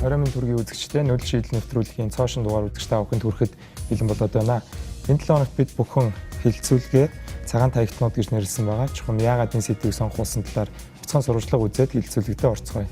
20 төгрөгийн үзэгчтэй нөлөө шийдэл нэвтрүүлгийн цоошин дугаар үзэгч та бүхэнд хүрэхэд бэлэн болоод байна. Энэ 7 хоногт бид бүхэн хилцүүлгээ цагаан таягтнууд гэж нэрлсэн байгаа. Чухам яагаад энэ сэдвийг сонгохулсан талаар бяцхан сурвалжлага үзээд хилцүүлэгтээ орцгоё.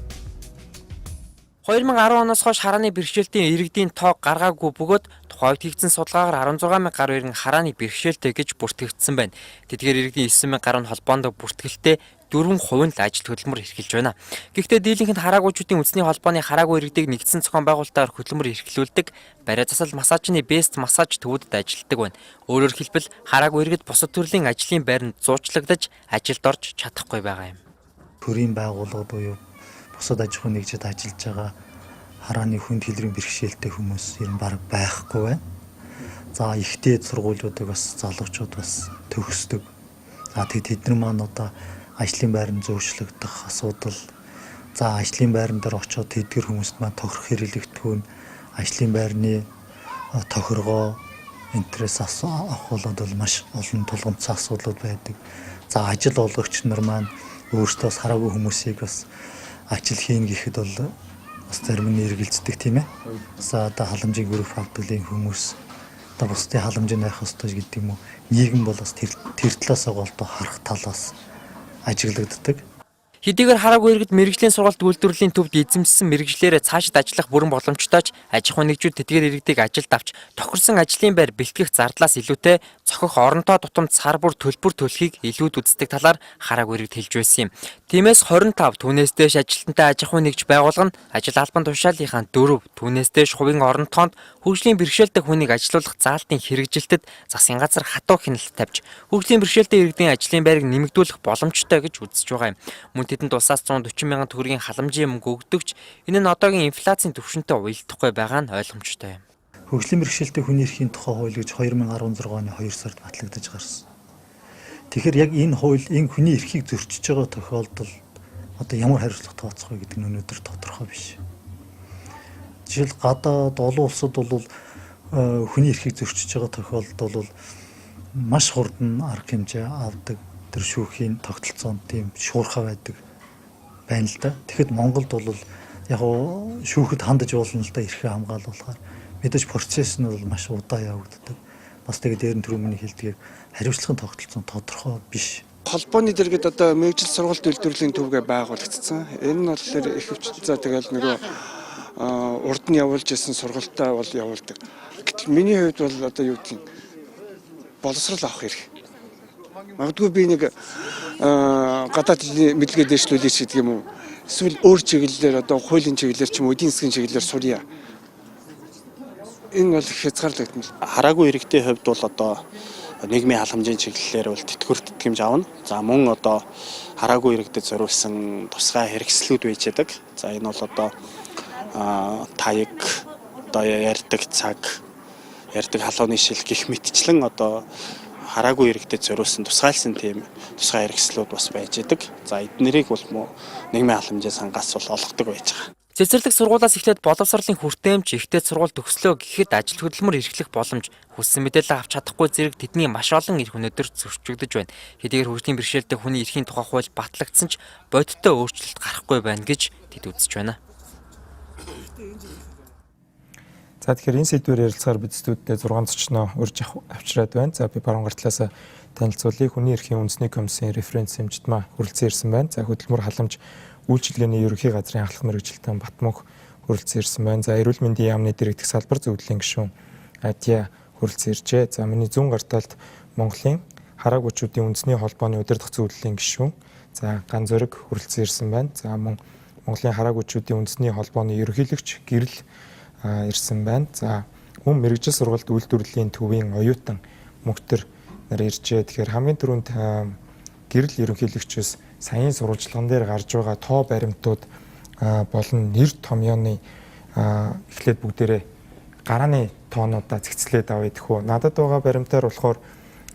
2010 оноос хойш харааны бэрхшээлтийн иргэдийн тоо гаргаагүй бөгөөд тухайн үед хийгдсэн судалгаагаар 16,000 гаруй иргэн харааны бэрхшээлтэй гэж бүртгэгдсэн байна. Тэдгээр иргэдийн 9,000 гаруй нь холбоонд бүртгэлтэй 4% нь л ажил хөдөлмөр эрхэлж байна. Гэхдээ дийлэнх нь хараагуйчдын үндэсний холбооны хараагүй иргэдийг нэгдсэн зохион байгуулалтаар хөдөлмөр эрхлүүлдэг, бариа засал массажны бест массаж төвөдөд ажилладаг байна. Өөрөөр хэлбэл хараагүй иргэд бусад төрлийн ажлын байранд зуучлагдаж ажилд орж чадахгүй байгаа юм. Төрийн байгууллага буюу бусад аж ахуйн нэгжид ажиллаж байгаа харааны хүнд хэлбэрийн бэрхшээлтэй хүмүүс ер нь бараг байхгүй байна. За ихтэй сургуулиудыг бас залуучууд бас төгсдөг. За тэд нар маань одоо ажлын байранд зөөчлөгдөх асуудал. За ажлын байран дээр очиод тэдгэр хүмүүст маань тохирох хэрэглэгдэхүүн, ажлын байрны тохиргоо интерес авах бол маш олон тулгымцсан асуудлууд байдаг. За ажил олгогч нар маань өөрсдөө хараагүй хүмүүсийг бас ажил хийн гэхэд бол бас зарим нь эргэлздэг тийм ээ. За одоо халамжийн гүрэх фактурын хүмүүс одоо бусдын халамжинд байх ёстой гэдэг юм уу. Нийгэм бол бас тэр талаас голдоо харах талаас ажиглагддаг. Хэдийгээр хараагүй иргэд мэрэгжлийн сургалт үйлдвэрлэлийн төвд эзэмшсэн мэрэгжлээрээ цаашид ажиллах бүрэн боломжтой ч аж ахуйн нэгжүүд тэдгээр иргэдийг ажилд авч тохирсон ажлын байр бэлтгэх зардлаас илүүтэй цохих оронтой тутамд сар бүр төлбөр төлөхийг илүүд үздэг талаар хараагүй иргэд хэлж байсан юм. Тиймээс 25 түүнээс дээш ажилтнтай аж ахуйн нэгж байгуулга нь ажил албан тушаалынхаа 4 түүнээс дээш хувийн оронтоонд хөгжлийн бэрхшээлтэй хүнийг ажилуулах заалтын хэрэгжилтэд засгийн газар хатуу хяналт тавьж хөгжлийн бэрхшээлтэй иргэдийн ажлын байрыг нэмэгдүүлэх боломжтой гэж үзэж байгаа юм. Тэдэнд улсаас 140 мянган төгрөгийн халамжийн мөнгө өгдөгч энэ нь одоогийн инфляцийн түвшинтэй уялдахгүй байгаа нь ойлгомжтой юм. Хөгжлийн бэрхшээлтэй хүний эрхийн тухай хууль гэж 2016 оны 2 сард батлагдаж гарсан. Тэгэхээр яг энэ хууль энэ хүний эрхийг зөрчиж байгаа тохиолдолд одоо ямар хариуцлага тооцох вэ гэдэг нь өнөөдөр тодорхой биш. Жишээл гадаад олон улсад бол хүний эрхийг зөрчиж байгаа тохиолдолд бол маш хурдан арга хэмжээ авдаг. Тэр шүүхийн тогтолцоонд тийм шуурхай байдаг байна л да. Тэгэхэд Монголд бол яг шүүхэд хандаж болно л да эрхээ хамгаалуулахаар мэдээж процесс нь бол маш удаан явагддаг. Бас тэгээд дээр нь түрүүний хэлдгээр хариуцлагын тогтолцоо тодорхой биш. Холбооны дэргэд одоо мэрэгжил сургалт үйлдвэрлэлийн төвгээ байгуулагдсан. Энэ нь болохоор ихэвчлэн за тэгэл нөгөө урд нь явуулж исэн сургалтаа бол явуулдаг. Гэтэл миний хувьд бол одоо юу гэдэг нь боловсрал авах хэрэг. Магадгүй би нэг гадаад мэдлэгээ дэвшлүүлээч гэдэг юм уу. Эсвэл өөр чиглэлээр одоо хуулийн чиглэлээр ч юм уу эдийн засгийн чиглэлээр сурья. Энэ бол хязгаарлагдана. Хараагүй иргэдийн хувьд бол одоо нийгмийн халамжийн чиглэлээр бол тэтгэвэр тэтгэмж авна. За мөн одоо хараагүй иргэдэд зориулсан тусгай хэрэгслүүд байж байдаг. За энэ бол одоо таяг, одоо ярьдаг цаг, ярьдаг халууны шил гэх мэтчлэн одоо хараагүй иргэдэд зориулсан тусгайлсан тийм тусгай хэрэгслүүд бас байж байдаг. За эднэрийг бол нийгмийн халамжийн сангаас бол олгодог байж байгаа. Цэцэрлэг сургуулиас эхлээд боловсролын хүртээмж, ихтэй сургууль төгслөө гэхэд ажил хөдөлмөр эрхлэх боломж, хүссэн мэдээлэл авч чадахгүй зэрэг тэдний маш олон эрх өнөдөр зөрчигдөж байна. Хэдийгээр хөгжлийн бэрхшээлтэй хүний эрхийн тухай хууль батлагдсан ч бодиттой өөрчлөлт гарахгүй байна гэж тэд үзэж байна. За тэгэхээр энэ сэдвээр ярилцахаар бид студидээ 6 зочноо урьж авчираад байна. За би баруун гартлаас танилцуулъя. Хүний эрхийн үндэсний комиссийн референс хэмжтмаа хүрэлцэн ирсэн байна. За хөдөлмөр халамж үйлчилгээний ерөнхий газрын анхлах мэргэжилтэн Батмөнх хүрэлцэн ирсэн байна. За эрүүл мэндийн яамны дэргэдэх салбар зөвлөлийн гишүүн Адья хүрэлцэн иржээ. За миний зүүн гарталд Монголын хараагуйчдын үндэсний холбооны удирдах зөвлөлийн гишүүн за Ган Зориг хүрэлцэн ирсэн байна. За мөн Монголын хараагуйчдын үндэсний холбооны ерөнхийлөгч Гэрэл ирсэн байна. За мөн мэрэгжил сургалт үйлдвэрлэлийн төвийн оюутан Мөнхтөр нар иржээ. Тэгэхээр хамгийн түрүүнд Гэрэл ерөнхийлөгчөөс саяын сурвалжлаган дээр гарч байгаа тоо баримтууд болон нэр томьёоны эхлээд бүгдээрээ гарааны тоонуудаа цэгцлээд авъя гэхүү. Надад байгаа баримтаар болохоор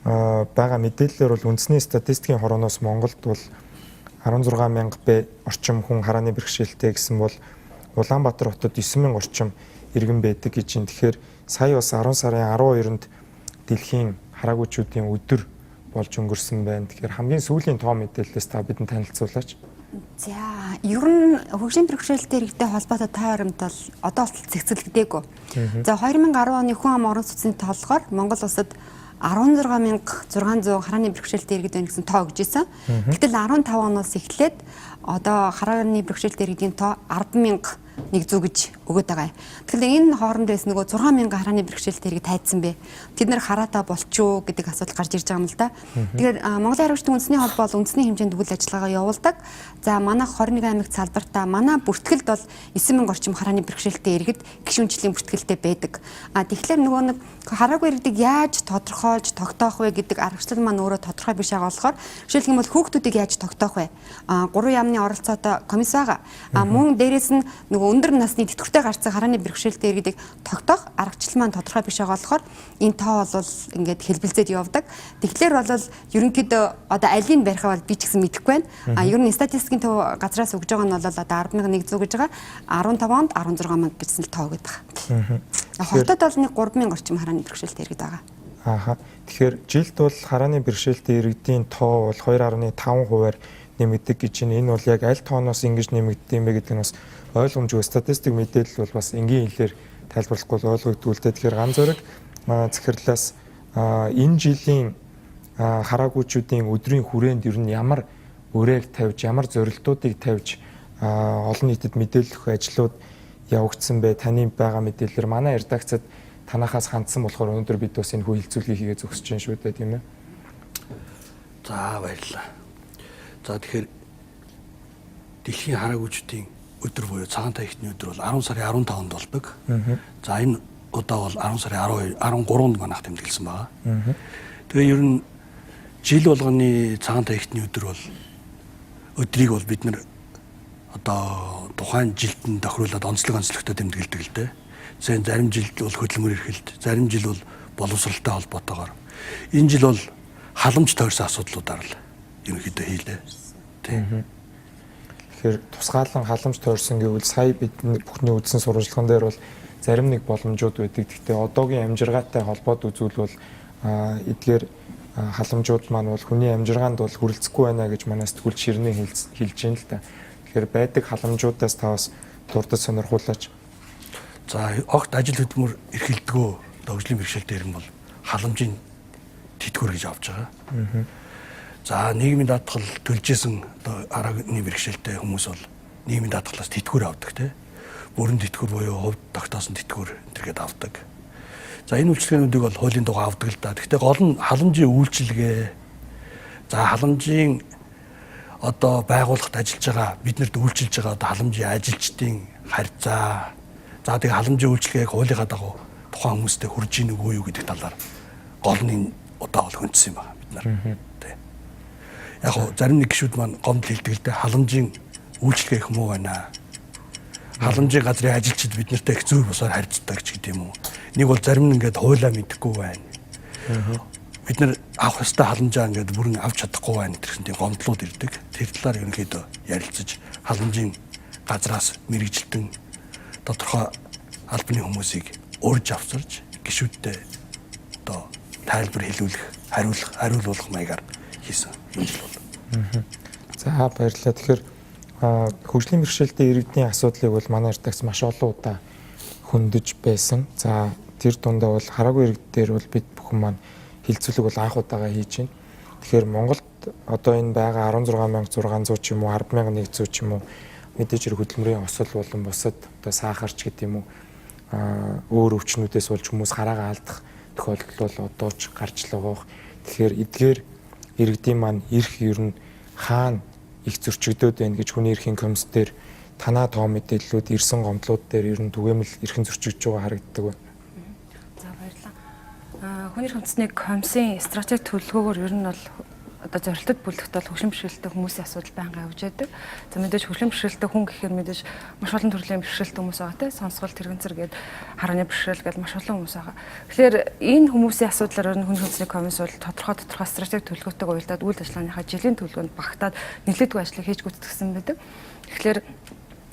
байгаа мэдээллээр бол үндэсний статистикийн хорооноос Монголд бол 16,000 б орчим хүн харааны бэрхшээлтэй гэсэн бол Улаанбаатар хотод 9,000 орчим иргэн байдаг гэж байна. Тэгэхээр сая бас 10 сарын 12-нд дэлхийн хараагуйчдын өдөр болж өнгөрсөн байна. Тэгэхээр хамгийн сүүлийн тоо мэдээллээс та бидэнд танилцуулаач. За ер нь хөгжлийн бэрхшээлтэй иргэдэд холбоотой та харамт бол одоо бас зэгцэлдэггүй. За 2010 оны хүн ам орон сууцны толгоор Монгол улсад 16,600 харааны бэрхшээлтэй иргэд байна гэсэн тоо өгж исэн. Гэтэл 15 оноос эхлээд одоо харааны бэрхшээлтэй иргэдийн тоо 10,100 гэж өгöd байгаа. Тэгэхээр энэ хооронд байсан нөгөө 6,000 харааны бэрхшээлтэй иргэд тайдсан бэ. Тэд нэр хараатаа болчихоо гэдэг асуудал гарч ирж байгаа юм л да. Тэгэхээр Монголын харгуучдын үндэсний холбоо бол үндэсний хэмжээнд үйл ажиллагаа явуулдаг. За манайх 21 аймагт салбартаа манай бүртгэлд бол 9,000 орчим харааны бэрхшээлтэй иргэд гишүүнчлийн бүртгэлтэй байдаг. Тэгэхээр нөгөө нэг хараагүй иргэдийг яаж тодорхойлж тогтоох вэ гэдэг аргачлал маань өөрөө тодорхой биш байгаа болохоор жишээлх юм бол хүүхдүүдийг яаж тогтоох вэ? 3 яамны оролцоотой комисс байгаа. Мөн дээрээс нь нөгөө өндөр насны тэтгэвртэй гарцсан харааны бэрхшээлтэй иргэдийг тогтоох аргачлал маань тодорхой биш байгаа болохоор энэ тоо бол ингээд хэлбэлзээд явдаг. Тэгэхээр бол ерөнхийдөө одоо алийг барихаа бол би ч гэсэн мэдэхгүй байна. Ер нь статистикийн төв газраас өгж байгаа нь бол одоо 10,100 гэж байгаа. 15 онд 16,000 гэсэн л тоо гэдэг байгаа. Хотод бол нэг 3,000 орчим харааны бэрхшээлтэй иргэд байгаа. Тэгэхээр жилд бол харааны бэрхшээлтэй иргэдийн тоо бол 2.5%-аар нэмэгдэг гэж байна. Энэ бол яг аль тооноос ингэж нэмэгддэг юм бэ гэдэг нь бас ойлгомжгүй. Статистик мэдээлэл бол бас энгийн хэлээр тайлбарлахгүй ойлгогдгүй л дээ. Тэгэхээр ганц зэрэг захирлаас энэ жилийн хараагүйчүүдийн өдрийн хүрээнд ер нь ямар үрээг тавьж, ямар зорилтуудыг тавьж олон нийтэд мэдээлэх ажлууд явагдсан бэ? Таны байгаа мэдээлэлээр манай редакцад танахаас хандсан болохоор өнөөдөр бид бас энэ хөвөлцүүлгийг хийгээ зогсож байна шүү дээ, тийм ээ. За баярлалаа. За тэгэхээр дэлхийн хараагүйчдийн өдөр буюу цагаан таягтны өдөр бол 10 сарын 15-нд болдог. За энэ удаа бол 10 сарын 13-нд манайх тэмдэглэсэн байгаа. Тэгээ ер нь жил болгоны цагаан таягтны өдөр бол өдрийг бол бид нэр одоо тухайн жилд нь тохируулаад онцлогтой тэмдэглэдэг л дээ. Зарим жил бол хөдөлмөр эрхэлт, зарим жил бол боловсралтай холбоотойгоор. Энэ жил бол халамж тойрсон асуудлуудаар л ерөнхийдөө хийлээ. Тийм. Тэгэхээр тусгаалan халамж тойрсон гэвэл сая бидний бүхний үдсэн сурвалжлаган дээр бол зарим нэг боломжууд байдаг. Гэхдээ одоогийн амжиргаатай холбоод үзвэл эдгээр халамжууд маань бол хүний амжиргаанд бол хүрэлцэхгүй байна гэж манай сэтгүүлч Ширнэ хэлж байна л да. Тэгэхээр байдаг халамжуудаас та бас дурдж сонирхуулаач. За огт ажил хөдөлмөр эрхэлдэггүй хөгжлийн бэрхшээлтэй иргэн бол халамжийн тэтгэвэр гэж авч байгаа. За нийгмийн даатгал төлжсэн харааны бэрхшээлтэй хүмүүс бол нийгмийн даатгалаас тэтгэвэр авдаг тийм. Бүрэн тэтгэвэр буюу хувьд тогтоосон тэтгэвэр энтергээд авдаг. За энэ үйлчлэгээнүүдийг бол хуулийн дугаар авдаг л да. Гэхдээ гол нь халамжийн үйлчилгээ. За халамжийн одоо байгууллагт ажиллаж байгаа биднэрт үйлчилж байгаа одоо халамжийн ажилчдын харьцаа. За тэгээ халамжийн үйлчлэгээг хуулийнхаа дагуу тухайн хүмүүстэй хүрж ийн үгүй юу гэдэг талаар гол нь удаа бол хүндсэн юм байна бид нар. Тэ. Яг хоо зарим нэг гишүүд маань гомдол хэлдэг л дээ халамжийн үйлчлэгээ их муу байна. Халамжийн газрын ажилчид бид нартай их зүйр бусаар харьцдаг ч гэдэг юм уу. Нэг бол зарим нь ингээд хуулаа мэдхгүй байна. Бид нар авах ёстой халамжаа ингээд бүрэн авч чадахгүй байна гэсэн тийм гомдлууд ирдэг. Тэр талаар ерөнхийдөө ярилцаж халамжийн газраас мэрэгжилтэн тодорхой албаны хүмүүсийг урьж авчирч гишүүдтэй одоо тайлбар хэлүүлэх, хариулуулах маягаар хийсэн юм жил бол. За баярлалаа. Тэгэхээр хөгжлийн бэрхшээлтэй иргэдийн асуудлыг бол манай редакц маш олон удаа хөндөж байсан. За тэр дундаа бол хараагүй иргэдээр бол бид бүхэн маань хилцүүлэг бол анх удаага хийж байна. Тэгэхээр Монголд одоо энэ байгаа 16,600 ч юм уу 10,100 ч юм уу мэдээж хэрэг хөдөлмөрийн осол болон бусад одоо сахарч гэдэг юм уу өөр өвчнүүдээс болж хүмүүс хараагаа алдах тохиолдол бол одоо ч гарч л байгаа. Тэгэхээр эдгээр иргэдийн маань эрх ер нь хаана их зөрчигдөөд байна гэж хүний эрхийн комисс дээр танаа тоо мэдээллүүд ирсэн гомдлууд дээр ер нь түгээмэл эрхэн зөрчигдөж байгаа харагддаг байна. За баярлалаа. Хүний эрхийн комиссийн стратеги төлөвлөгөөгөөр ер нь бол одоо зорилтод бүлэгт бол хөгжлийн бэрхшээлтэй хүмүүсийн асуудал байнга явж байдаг. За мэдээж хөгжлийн бэрхшээлтэй хүн гэхээр мэдээж маш олон төрлийн бэрхшээлтэй хүмүүс байгаа тийм сонсгол тэрэгцэр гээд харааны бэрхшээл гээд маш олон хүмүүс байгаа. Тэгэхээр энэ хүмүүсийн асуудлаар ер нь хүний эрхийн комисс бол тодорхой стратеги төлөвлөгөөтэйг уялдаад үйл ажиллагааныхаа жилийн төлөвлөгөөнд багтаад нэлээдгүй ажлыг хийж гүйцэтгэсэн байдаг. Тэгэхээр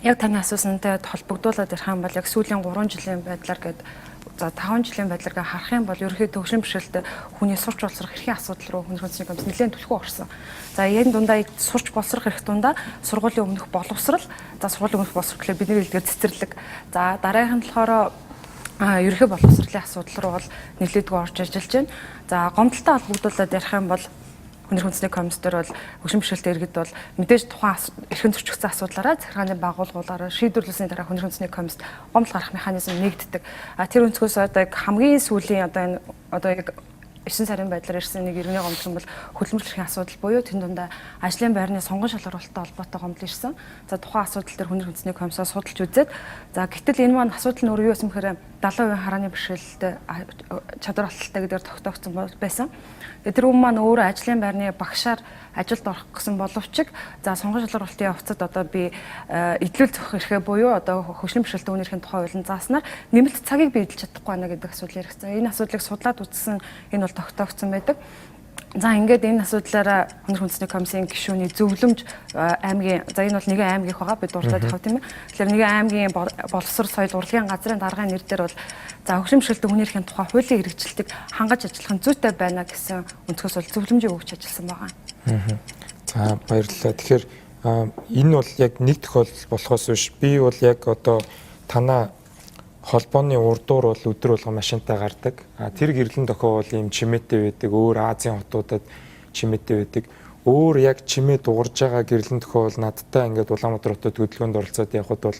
яг таны асуусантай холбогдуулаад ярих юм бол яг сүүлийн 3 жилийн байдлаар гээд за 5 жилийн байдлаар харах юм бол ерөнхийдөө төвшин бэрхшээлтэй хүний сурч боловсрох эрхийн асуудал руу хүний хүнсний комисс нэлээд түлхүү орсон. За энэ дундаа сурч боловсрох эрх дундаа сургуулийн өмнөх боловсрал, за сургуулийн өмнөх боловсрол гэхлээр бидний хэлдгээр цэцэрлэг. За дараагийнх нь болохоор ерөнхий боловсролын асуудал руу бол нэлээдгүй орж ажиллаж байна. За гомдолтой холбогдуулаад ярих юм бол хүний хүнсний комисс дээр бол хөгжим бэрхшээлтэй иргэд бол мэдээж тухайн эрхэн зөрчигдсөн асуудлаараа захиргааны байгууллагуудаараа шийдвэрлэсний дараа хүний хүнсний комиссд гомдол гарах механизм нэгддэг. Тэр өнцгөөс одоо хамгийн сүүлийн одоо яг 9 сарын байдлаар ирсэн нэг иргэний гомдол нь бол хөдөлмөрлөх эрхийн асуудал буюу тэн дундаа ажлын байрны сонгон шалгаруулалттай холбоотой гомдол ирсэн. За тухайн асуудал дээр хүний хүнсний комиссаа судалж үзээд за гэтэл энэ маань асуудал нь өөрөө юу юм гэхээр 70% харааны бэрхшээлтэй чадвар алдaltaй гэдгээр тогтоогдсон байсан. Тэр хүмүүс маань өөрөө ажлын байрны багшаар ажилд орох гэсэн боловч за сонгон шалгаруулалтын явцад одоо би эдлүүл зохих эрхээ буюу одоо хөгжлийн бэрхшээлтэй хүний эрхийн тухай хуулийн зааснаар нэмэлт цагийг биелүүлж чадахгүй байна гэдэг асуудал яригдсан. Энэ асуудлыг судлаад үзсэн энэ бол тогтоогдсон байдаг. За ингээд энэ асуудлаараа хүний хүнсний комиссийн гишүүний зөвлөмж аймгийн за энэ бол нэгэн аймгийнх байгаа бид дурдаад байгаа тийм ээ. Тэгэхээр нэгэн аймгийн боловсрол соёл урлагийн газрын даргын нэр дээр бол за хөгжим бэрхшээлтэй хүний эрхийн тухай хуулийн хэрэгжилтийг хангаж ажиллах нь зүйтэй байна гэсэн өнцгөөс бол зөвлөмжийг өгч ажилласан байгаа. За баярлалаа. Тэгэхээр энэ бол яг нэг тохиолдол болохоос биш. Би бол яг одоо танаа холбооны урдуур бол өдөр болгон машинтай гардаг. Тэр гэрлэн дохио бол ийм чимээтэй байдаг. Өөр Азийн хотуудад чимээтэй байдаг. Өөр яг чимээ дуурж байгаа гэрлэн дохио бол надтай ингээд Улаанбаатар хотод хөдөлгөөнд оролцоод явхад бол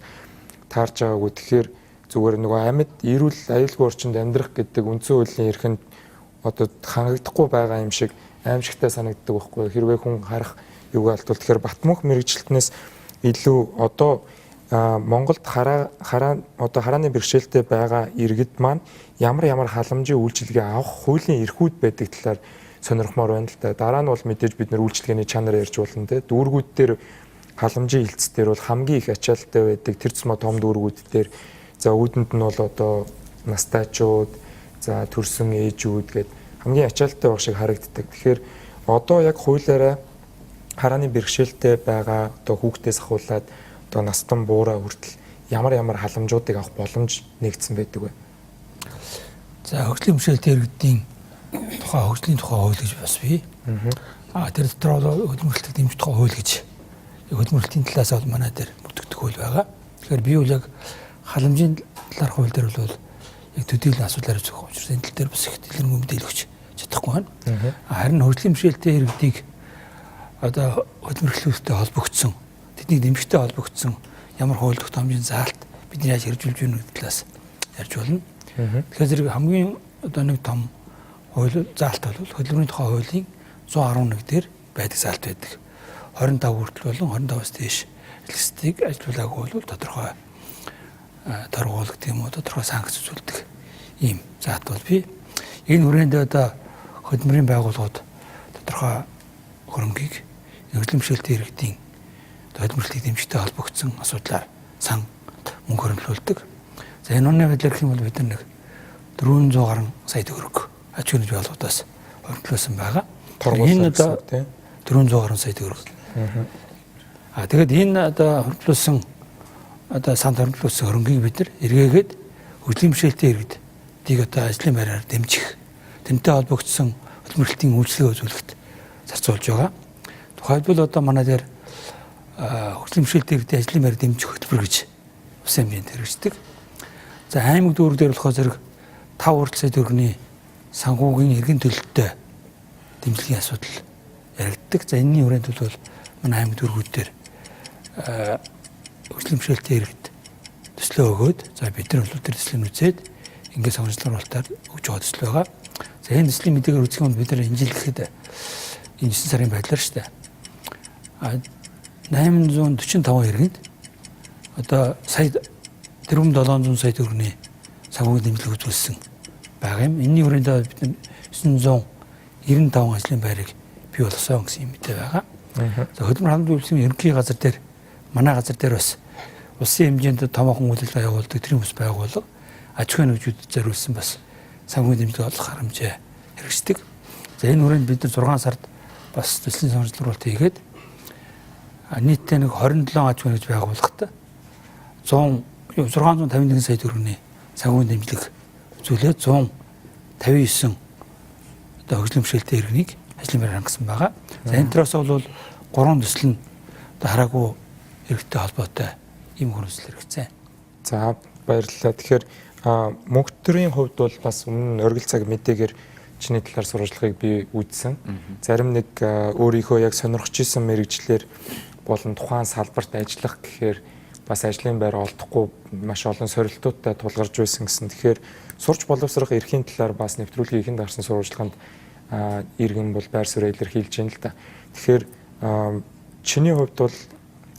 таарж байгаагүй. Тэгэхээр зүгээр нөгөө амьд эрүүл аюулгүй орчинд амьдрах гэдэг үндсэн хуулийн эрхэнд одоо хангагдахгүй байгаа юм шиг аимшигтай санагддаг байхгүй. Хэрвээ хүн харах юугаа алдвал тэгэхээр Батмөнх мэрэгчлэлтнээс илүү одоо Монголд харааны бэрхшээлтэй байгаа иргэд маань ямар халамжийн үйлчилгээ авах хуулийн эрхүүд байдаг талаар сонирхмоор байна л да. Дараа нь бол мэдээж бид нэр үйлчилгээний чанар ярьж болно те. Дүүргүүд дээр халамжийн хилцс дээр бол хамгийн их ачаалттай байдаг. Тэр цэцмэ том дүүргүүд дээр за үүдэнд нь бол одоо настайчууд, за төрсөн ээжүүд гээд хамгийн ачаалттай байх шиг харагддаг. Тэгэхээр одоо яг хуулиараа харааны бэрхшээлтэй байгаа одоо хүүхдээс ахуулаад одоо настан буураа хүртэл ямар халамжуудыг авах боломж нэгдсэн байдаг вэ? За хөгжлийн бэрхшээлтэй иргэдийн хөгжлийн тухай хууль гэж бас бий. Тэр дотор бол хөдөлмөрлөлтөд дэмжих тухай хууль гэж хөдөлмөрлөлтийн талаас бол манай дээр бүрдэгдэх хууль байгаа. Тэгэхээр би бол яг халамжийн талаарх хууль дээр бол яг төдийлөн асуудлаар зөвхөн учраас энэ тал дээр бас их дэлгэрэнгүй мэдээлэл өгч чадахгүй байна. Харин хөгжлийн бэрхшээлтэй иргэдийг одоо хөдөлмөрлөлтөд холбогдсон тэдний дэмжигтэй холбогдсон ямар хууль тогтоомжийн заалт бидний яаж хэрэгжүүлж байна гэдэг талаас ярьж болно. Тэгэхээр зэрэг хамгийн одоо нэг том хууль заалт бол хөдөлмөрийн тухай хуулийн 111 дээр байдаг заалт байдаг. 25 хүртэл болон 25-аас дээш ажилчдыг ажилуулаагүй бол тодорхой торгуулах тийм үү тодорхой санкц үзүүлдэг ийм заалт бол бий. Энэ хүрээнд одоо хөдөлмөрийн байгууллагууд тодорхой хөрөнгийг хөгжлийн бэрхшээлтэй иргэдийн хөдөлмөрлөлтийг дэмжихтэй холбогдсон асуудлаар сан мөнгө хөрөнгөлүүлдэг. За энэ оны байдлаар гэх юм бол бид нэг 400 гаруй сая төгрөг аж ахуйн байгууллагуудаас хөрөнгөлүүлсэн байгаа. Энэ одоо 400 гаруй сая төгрөг. Тэгээд энэ одоо хөрөнгөлүүлсэн одоо санд хөрөнгөлүүлсэн хөрөнгийг бид нар эргээгээд хөгжлийн бэрхшээлтэй иргэдийг одоо ажлын байраар дэмжих тэнтэй холбогдсон хөдөлмөрлөлтийн үйлчлэгээ үзүүлэхэд зарцуулж байгаа. Тухайлбал одоо манай дээр хөгжлийн бэрхшээлтэй иргэдийн ажлын байр дэмжих хөтөлбөр гэж ус хэмжээнд хэрэгждэг. За аймаг дүүрэг дээр болохоор зэрэг 5 хүртэл сая төгрөгийн санхүүгийн эргэн төлөлттэй дэмжлэгийн асуудал яригддаг. За энэний хүрээнд бол манай аймаг дүүргүүд дээр хөгжлийн бэрхшээлтэй иргэд төслөө өгөөд за бид нар бол тэр төслийг үзээд ингээд сонирхолтой өгж байгаа төсөл байгаа. За энэ төслийн мэдээгээр үзэх юм бол бид нар энэ жил гэхэд энэ 9 сарын байдлаар шүү дээ. 845 иргэнд одоо сая 4,700 сая төгрөгийн санхүүгийн дэмжлэг үзүүлсэн байгаа юм. Энэний хүрээнд бид 995 ажлын байрыг бий болгосон гэсэн юм мэдээ байгаа. За хөдөлмөр хамт үйлчлэгийн ерөнхий газар дээр манай газар дээр бас улсын хэмжээнд томоохон үйл ажиллагаа явуулдаг тэр хүмүүс байгуулга аж ахуйн нэгжүүдэд зориулсан бас санхүүгийн дэмжлэг олох харамжаа хэрэгждэг. За энэ хүрээнд бид нар 6 сард бас төслийн сонирхолтой хийгээд нийтдээ нэг 27 аж ахуйн нэгж байгууллагатай 651 сая төгрөгийн санхүүгийн дэмжлэг үзүүлээд 159 одоо хөгжлийн бэрхшээлтэй иргэнийг ажлын байр хангасан байгаа. За энэ төрөөс бол 3 төсөл нь одоо хараагүй иргэдтэй холбоотой ийм хөрөнгөсөл хэрэгцээ. За баярлалаа. Тэгэхээр мөнгө төрийн хувьд бол бас өмнө нь оргил цаг мэдээгээр чиний талаар сурвалжлагыг би үзсэн. Зарим нэг өөрийнхөө яг сонирхож исэн мэрэгжлэр болон тухайн салбарт ажиллах гэхээр бас ажлын байр олдохгүй маш олон сорилтуудтай тулгарч байсан гэсэн. Тэгэхээр сурч боловсрох эрхийн талаар бас нэвтрүүлгийн ихэнд гарсан сурвалжлаганд иргэн бол байр суурь илэрхийлж байна л да. Тэгэхээр чиний хувьд бол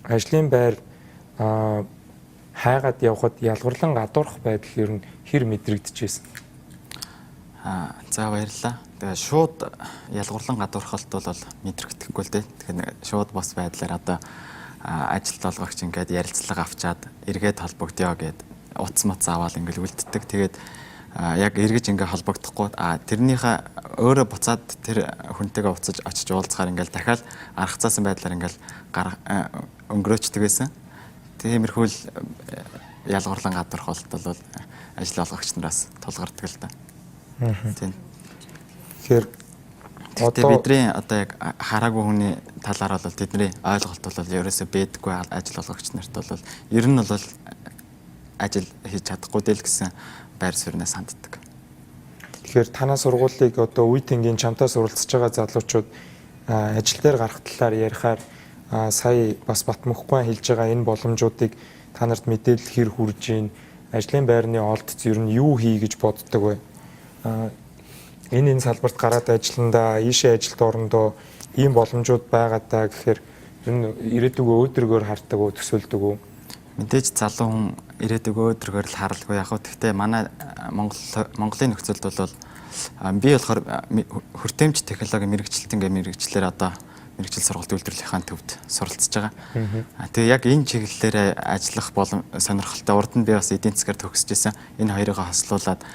ажлын байр хайгаад явхад ялгарлан гадуурх байдал ер нь хэр мэдрэгдэжсэн? За баярлалаа. Тэгээ шууд ялгарлан гадуурхалт бол мэдрэгдэхгүй л дээ. Тэгэхээр шууд бос байдлаар одоо ажилд олгогч ингээд ярилцлага авчаад эргээд холбогдё гэд утас мац аваад ингээд үлддэг. Тэгээд яг эргэж ингээд холбогдохгүй тэрнийхээ өөрөө буцаад тэр хүнтэйгээ уцаж очиж уулзахаар ингээд дахиад арга цаасан байдлаар ингээд өнгөрөөчдөг байсан. Тиймэрхүү л ялгарлан гадуурхалт бол ажил олгогч нараас тулгардаг л да. Тийм. Тэгэхээр одоо бидний одоо яг хараагүй хүний талаар бол тэдний ойлголт бол ерөөсөө бэдэггүй ажил олгогч нарт бол ер нь бол ажил хийж чадахгүй дээ л гэсэн байр суурьнаас ханддаг. Тэгэхээр танаа сургуулийг одоо үе тэнгийн чамтаа суралцж байгаа залуучууд ажил дээр гарах талаар ярихаар сая бас Батмөхгүйн хэлж байгаа энэ боломжуудыг та нарт мэдээлэл хэр хүрж ийн, ажлын байрны олдц ер нь юу хий гэж боддог вэ? Энэ салбарт гараад ажилландаа ийшээ ажилд орондоо ийм боломжууд байгаа даа гэхээр энэ ирээдүг өөдрөгөөр хардаг уу, төсөөлдөг үү? Мэдээж залуу хүн ирээдүг өөдрөгөөр л харалгүй яг. Гэхдээ манай Монголын нөхцөлд бол би болохоор хүртээмж технологи мэрэгчлэлтэн мэрэгчлэр одоо мэрэгжил сургалт үйлдвэрлэлийн төвд суралцж байгаа. Тэгээ яг энэ чиглэлээр ажиллах сонирхолтой. Урд нь би бас эдийн засгаар төгсөж исэн. Энэ хоёрыг хослуулад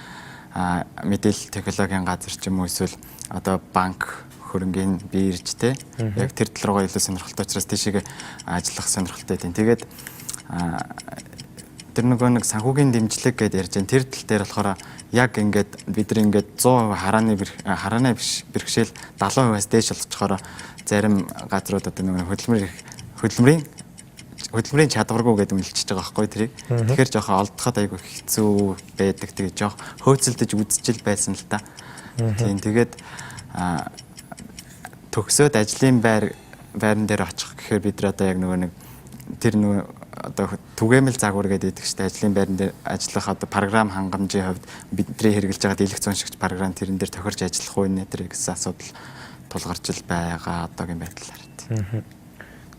мэдээлэл технологийн газар ч юм уу эсвэл одоо банк хөрөнгийн биержтэй яг тэр тал руугаа илүү сонирхолтой учраас тийшээ ажиллах сонирхолтой тийм. Тэгээд тэр нэг санхүүгийн дэмжлэг гэдээ ярьж байна. Тэр тал дээр болохоор яг ингээд бид нар ингээд 100% харааны бэрхшээл 70%-аас дээш болчихоор зарим газрууд одоо нэг хөдөлмөрийн чадваргүй гэдэг мэлчиж байгаа байхгүй тэрийг. Тэгэхээр жоохон олдоход айгүй хэцүү байдаг. Тэгээд жоох хөөцөлдөж үзчихэл байсан л та. Тийм тэгээд төгсөөд ажлын байран дээр очих гэхээр бид нар одоо яг нэг тэр одоо түгээмэл загвар гэдэг чинь ажлын байран дээр ажиллах одоо програм хангамжийн хувьд бидний хэрэгжилж байгаа дэлгэц уншигч програм тэрэн дээр тохирж ажиллах уу нэ гэсэн асуудал тулгарч л байгаа одоогийн байдлаар.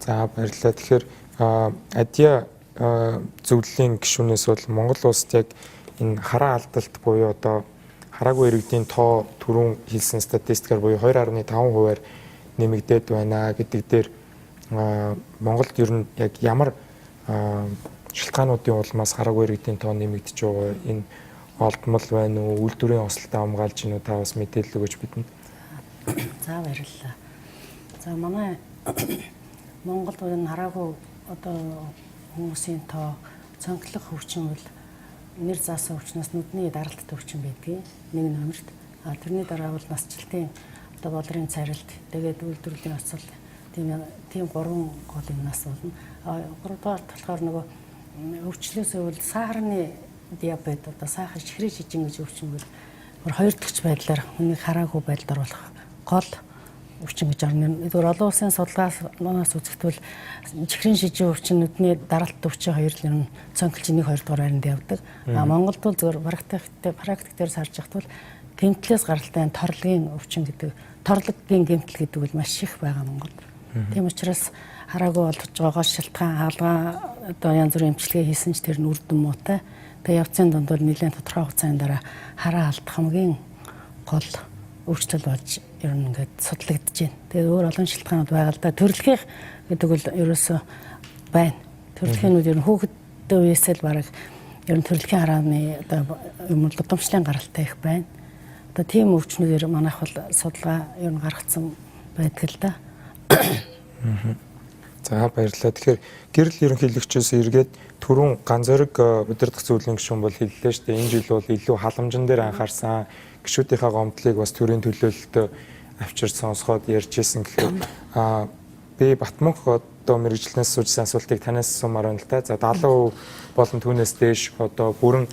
За баярлалаа. Тэгэхээр Адя зөвлөлийн гишүүнээс бол Монгол улсад яг энэ хараа алдалт буюу одоо хараагүй иргэдийн тоо түрүүн хэлсэн статистикаар буюу 2.5%-аар нэмэгдээд байна гэдэг дээр Монголд ер нь яг ямар шалтгаануудын улмаас хараагүй иргэдийн тоо нэмэгдэж байгаа энэ олдмол байна уу? Үйлдвэрийн ослтоо хамгаалж гинүү та бас мэдээлэл өгөөч бидэнд. За баярлалаа. За манай Монголд энэ хараагүй одоо хүмүүсийн тоо цонхлог хөгжим бол нэр заасан өвчнөөс нүдний даралттай өвчин байдгийг нэг номерт. Тэрний дараа бол насжилтын одоо болрын царилт, тэгээд үйлдвэрлэлийн оцол тийм гурван гол юмнаас болно. Гуравдугаар болохоор нөгөө өвчлөөс үл сахарны диабет одоо сахар чихрийн шижин гэж өвчин бол хоёр дахь байдлаар хүнийг хараагүй байдалд оруулах гол өвчин гэж орно. Зөвхөн олон улсын судалгаанаас үзэхдээ чихрийн шижин өвчин нүдний даралт өвчин хоёр л юм цонхилж 1-2 дугаар байранд явдаг. Монголд бол зөвхөн практик дээр сарж яхад бол гэмтлээс гаралтай торлогийн өвчин гэдэг торлогийн гэмтэл гэдэг бол маш их байгаа Монголд. Тийм учраас хараагүй олдож байгаа шалтгаан хаалгаа одоо янз бүрийн эмчилгээ хийсэн ч тэр нь үр дүн муутай. Тэгээ явцын дунд бол нэлээд тодорхой хугацааны дараа хараа алдах хамгийн гол өвчлөл болж ер нь ингээд судлагдж байна. Тэгээ өөр олон шалтгаанууд байгаа л да. Төрөлхийнх гэдэг бол ерөөсөө байна. Төрөлхийнүүд ер нь хүүхэдтэй үеэсээ л бараг ер нь төрөлхийн харааны одоо юм удамшлын гаралтай их байна. Одоо тийм өвчнүүдээр манайх бол судалгаа ер нь гаргацсан байдаг л да. За баярлалаа. Тэгэхээр гэрэл ерөнхийлөгчөөс эргээд түрүүн ганц зориг удирдах зүйлийн гишүүн бол хэллээ шүү дээ. Энэ жил бол илүү халамжин дээр анхаарсан. Гишүүдийнхээ гомдлыг бас төрийн төлөөлөлтөд авчирч сонсгоод ярьж ирсэн гэхээр би Батмунх одоо мэрэгжлэнээс суусан асуултыг танаас асуумаар байна л да. За 70% болон түүнээс дээш одоо бүрэн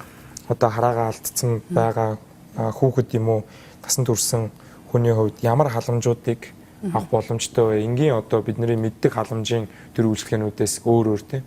одоо хараагаа алдсан байгаа хүүхэд юм уу тасанд хүрсэн хүний хувьд ямар халамжуудыг авах боломжтой вэ? Энгийн одоо бидний мэддэг халамжийн төр үйлчлэгнүүдээс өөр тийм.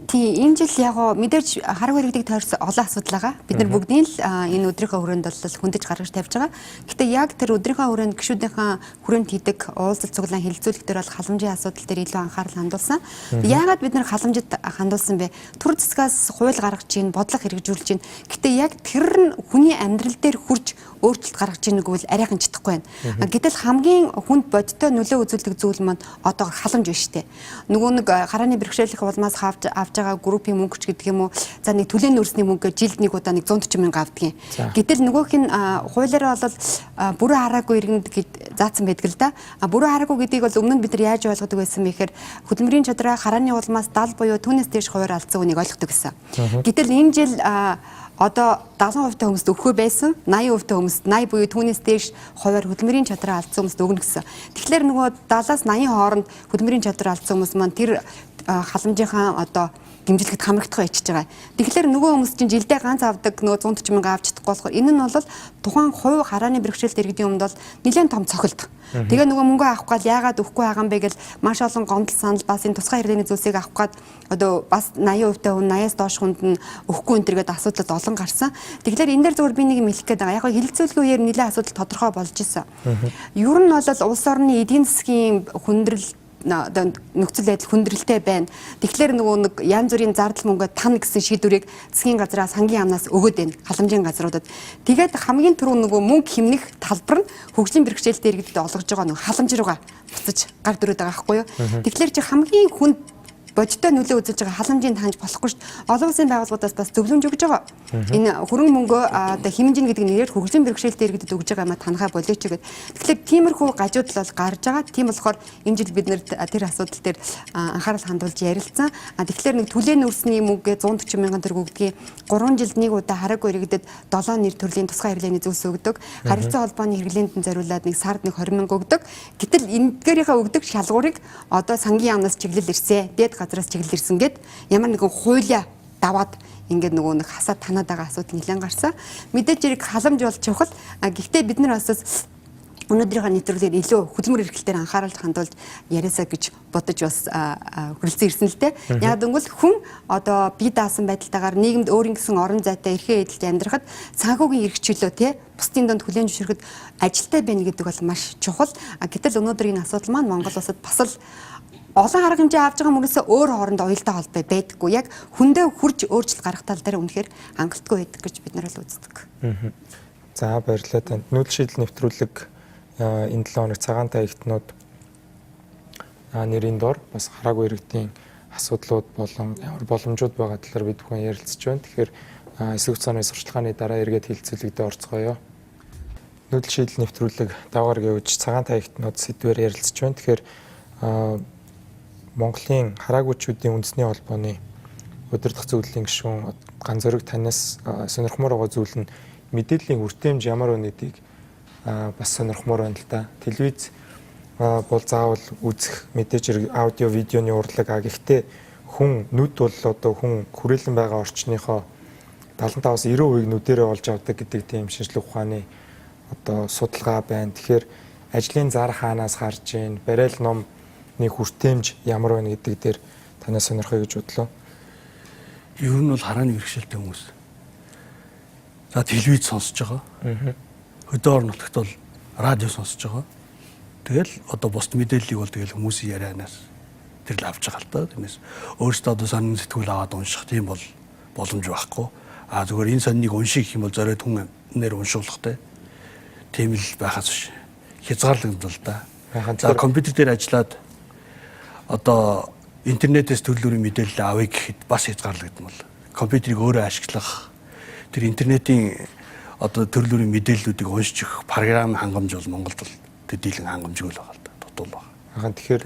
Тийм энэ жил яг мэдээж хараагүй иргэдэг тойрсон олон асуудал байгаа. Бид нар бүгдийн л энэ өдрийнхөө хүрээнд бол хүндэж гаргаж тавьж байгаа. Гэхдээ яг тэр өдрийнхөө хүрээнд гишүүдийнхээ хүрээнд хийдэг уулзалт цуглаан хэлэлцүүлэх дээр бол халамжийн асуудал дээр илүү анхаарал хандуулсан. Яагаад бид нар халамжид хандуулсан бэ? Түр засгаас хууль гаргаж чинь, бодлого хэрэгжүүлж чинь. Гэхдээ яг тэр нь хүний амьдрал дээр хурж өөрчлөлт гаргаж ийнэг бол арайхан чадахгүй байна. Гэтэл хамгийн хүнд бодиттой нөлөө үзүүлдэг зүйл маань одоо халамж биш үү? Нөгөө нэг харааны бэрхшээлийнх улмаас авч байгаа группийн мөнгөч гэдэг юм уу? За нэг түлээн нөөцний мөнгө жилд нэг удаа 140 мянга авдаг юм. Гэтэл нөгөөх нь хуулиараа бол бүрэн хараагүй иргэнд гэж заасан байдаг л да. Бүрэн хараагүй гэдгийг бол өмнө нь бид нар яаж ойлгодог байсан бэ гэхээр хөдөлмөрийн чадраа харааны улмаас 70 буюу түүнээс дээш хувиар алдсан үнийг ойлгодог гэсэн. Гэтэл энэ жил одоо 70% та хүмүүст өгөхөө байсан 80% та хүмүүст 80 буюу түүнээс дээш хувиар хөдөлмөрийн чадраа алдсан хүмүүст өгнө гэсэн. Тэгэхээр нөгөө 70-аас 80 хооронд хөдөлмөрийн чадраа алдсан хүмүүс маань тэр халамжийнхаа одоо дэмжлэгт хамрагдах байчж байгаа. Тэгэхээр нөгөө хүмүүс чинь жилдээ ганц авдаг нөгөө 140 мянга авч чадахгүй болохоор энэ нь бол тухайн хувь харааны бэрхшээлт иргэдийн өмнөд бол нэлээд том цохилт. Тэгээ нөгөө мөнгө авах гал яагаад өгөхгүй байгаа юм бэ гэл маш олон гомдол санал бас энэ тусгай хэрэглээний зүйлсийг авах гад одоо бас 80% та хүн 80-аас доош хүнд нь өгөхгүй энэ төргээд асуудал олон гарсан. Тэгэхээр энэ дээр зөвхөн би нэг юм хэлэх гээд байгаа. Яг хэлэлцүүлгийн үеэр нэлээд асуудал тодорхой болж исэн. Ер нь бол улс орны эдийн засгийн хүндрэл нөхцөл байдал хүндрэлтэй байна. Тэгэхээр нөгөө нэг янз бүрийн зардал мөнгө тань гэсэн шийдвэрийг засгийн газраас сангийн яамнаас өгөөд байна. Халамжийн газруудад. Тэгээд хамгийн түрүү нөгөө мөнгө хэмнэх талбар нь хөгжлийн бэрхшээлтэй иргэдэд олгож байгаа нөгөө халамж руугаа буцаж гар дүрээд байгаа байхгүй юу? Тэгэхээр чи хамгийн хүнд бодиттой нөлөө үзүүлж байгаа халамжийн таанж болохгүй шүү дээ. Олон улсын байгууллагуудаас бас зөвлөмж өгж байгаа. Энэ хөрөнгө мөнгөө одоо хэмжин гэдэг нэрээр хөгжлийн бэрхшээлтэй иргэдэд өгж байгаа юм танхаа болооч гэдэг. Тэгэхээр тиймэрхүү гажууд л гарч байгаа. Тийм болохоор энэ жил бид нэр тэр асуудал дээр анхаарал хандуулж ярилцсан. Тэгэхээр нэг түлээн өрсний мөнгө 140 мянган төгрөг өгдгийг 3 жилд нэг удаа хараагүй иргэдэд 7 нэр төрлийн тусгай хэрэглээний зүйлс өгдөг. Харилцаа холбооны хэрэглээнд зориулаад нэг сард нэг 20 мянга өгдөг. Гэтэл эндгээрийнхээ өгдөг шалгуурыг одоо сангийн яамнаас чиглэл ирсэн. Дээд газраас чиглэл ирсэн гэд ямар нэгэн хуулиа даваад ингээд нөгөө нэг хасаад танаад байгаа асуудал нэлээд гарсан. Мэдээж хэрэг халамж бол чухал. Гэхдээ бид нар бас өнөөдрийнхөө нэвтрүүлгээр илүү хөдөлмөр эрхлэлээр анхаарал хандуулж яриасаа гэж бодож бас хүрэлцэн ирсэн л дээ. Яг гэвэл хүн одоо бие даасан байдалтайгаар нийгэмд өөрийн гэсэн орон зайтай эрхээ эдэлж амьдрахад санхүүгийн эрх чөлөө те бусдын донд хүлээн зөвшөөрөхөд ажилтай байна гэдэг бол маш чухал. Гэтэл өнөөдөр энэ асуудал маань Монгол улсад бас л олон арга хэмжээ авч байгаа мөрөөсөө өөр хоорондоо уялдаа холбоо байдаггүй. Яг хүндээ хурж өөрчлөлт гаргах тал дээр үнэхээр хангалттай байдаг гэж бид нар л үздэг. За баярлалаа танд. Нүүдэл шийдэл нэвтрүүлэг энэ 7 хоног цагаан таягтнууд нэрийн дор бас хараагүй иргэдийн асуудлууд болон ямар боломжууд байгаа талаар бид бүхэн ярилцж байна. Тэгэхээр эсрэг хугацааны сурчлагын дараа эргээд хэлэлцүүлэгдээ орцгоё. Нүүдэл шийдэл нэвтрүүлэг давгаар гэвж цагаан таягтнууд сэдвээр ярилцж байна. Тэгэхээр Монголын хараагүйчүүдийн үндэсний холбооны удирдах зөвлөлийн гишүүн ганц зориг танаас сонирхмоор байгаа зүйл нь мэдээллийн хүртээмж ямар үнэдийг бас сонирхмоор байна л да. Телевиз бол заавал үзэх мэдээж аудио видеоны урлаг гэхдээ хүн нүд бол одоо хүн хүрээлэн байгаа орчныхоо 75-аас 90% нүдэрээ олж авдаг гэдэг тийм шинжлэх ухааны одоо судалгаа байна. Тэгэхээр ажлын зар хаанаас харж ийн, барайл ном нэг хүртээмж ямар байна гэдэг дээр танаас сонирхоё гэж бодлоо. Ер нь бол харааны бэрхшээлтэй хүмүүс. За телевиз сонсож байгаа. Хөдөө орон нутагт бол радио сонсож байгаа. Тэгэл одоо бусд мэдээллийг бол тэгэл хүмүүсийн ярианаас тэр л авч байгаа л да. Тиймээс өөрөөсөө одоо сонин сэтгүүл аваад унших тийм бол боломж байхгүй. Зүгээр энэ сониныг унших юм бол зориод хүн нэр уншуулгатай. Тийм л байхаас биш. Хязгаарлагдал л да. За компьютер дээр ажиллаад одоо интернетээс төрлөөрийн мэдээлэл авъя гэхэд бас хязгаарлагдмал. Компьютерийг өөрөө ашиглах тэр интернетийн одоо төрлөөрийн мэдээллүүдийг уншиж програм хангамж бол Монголд бол төдийлөн хангамжгүй л байгаа л да. Дутуул байна. Тэгэхээр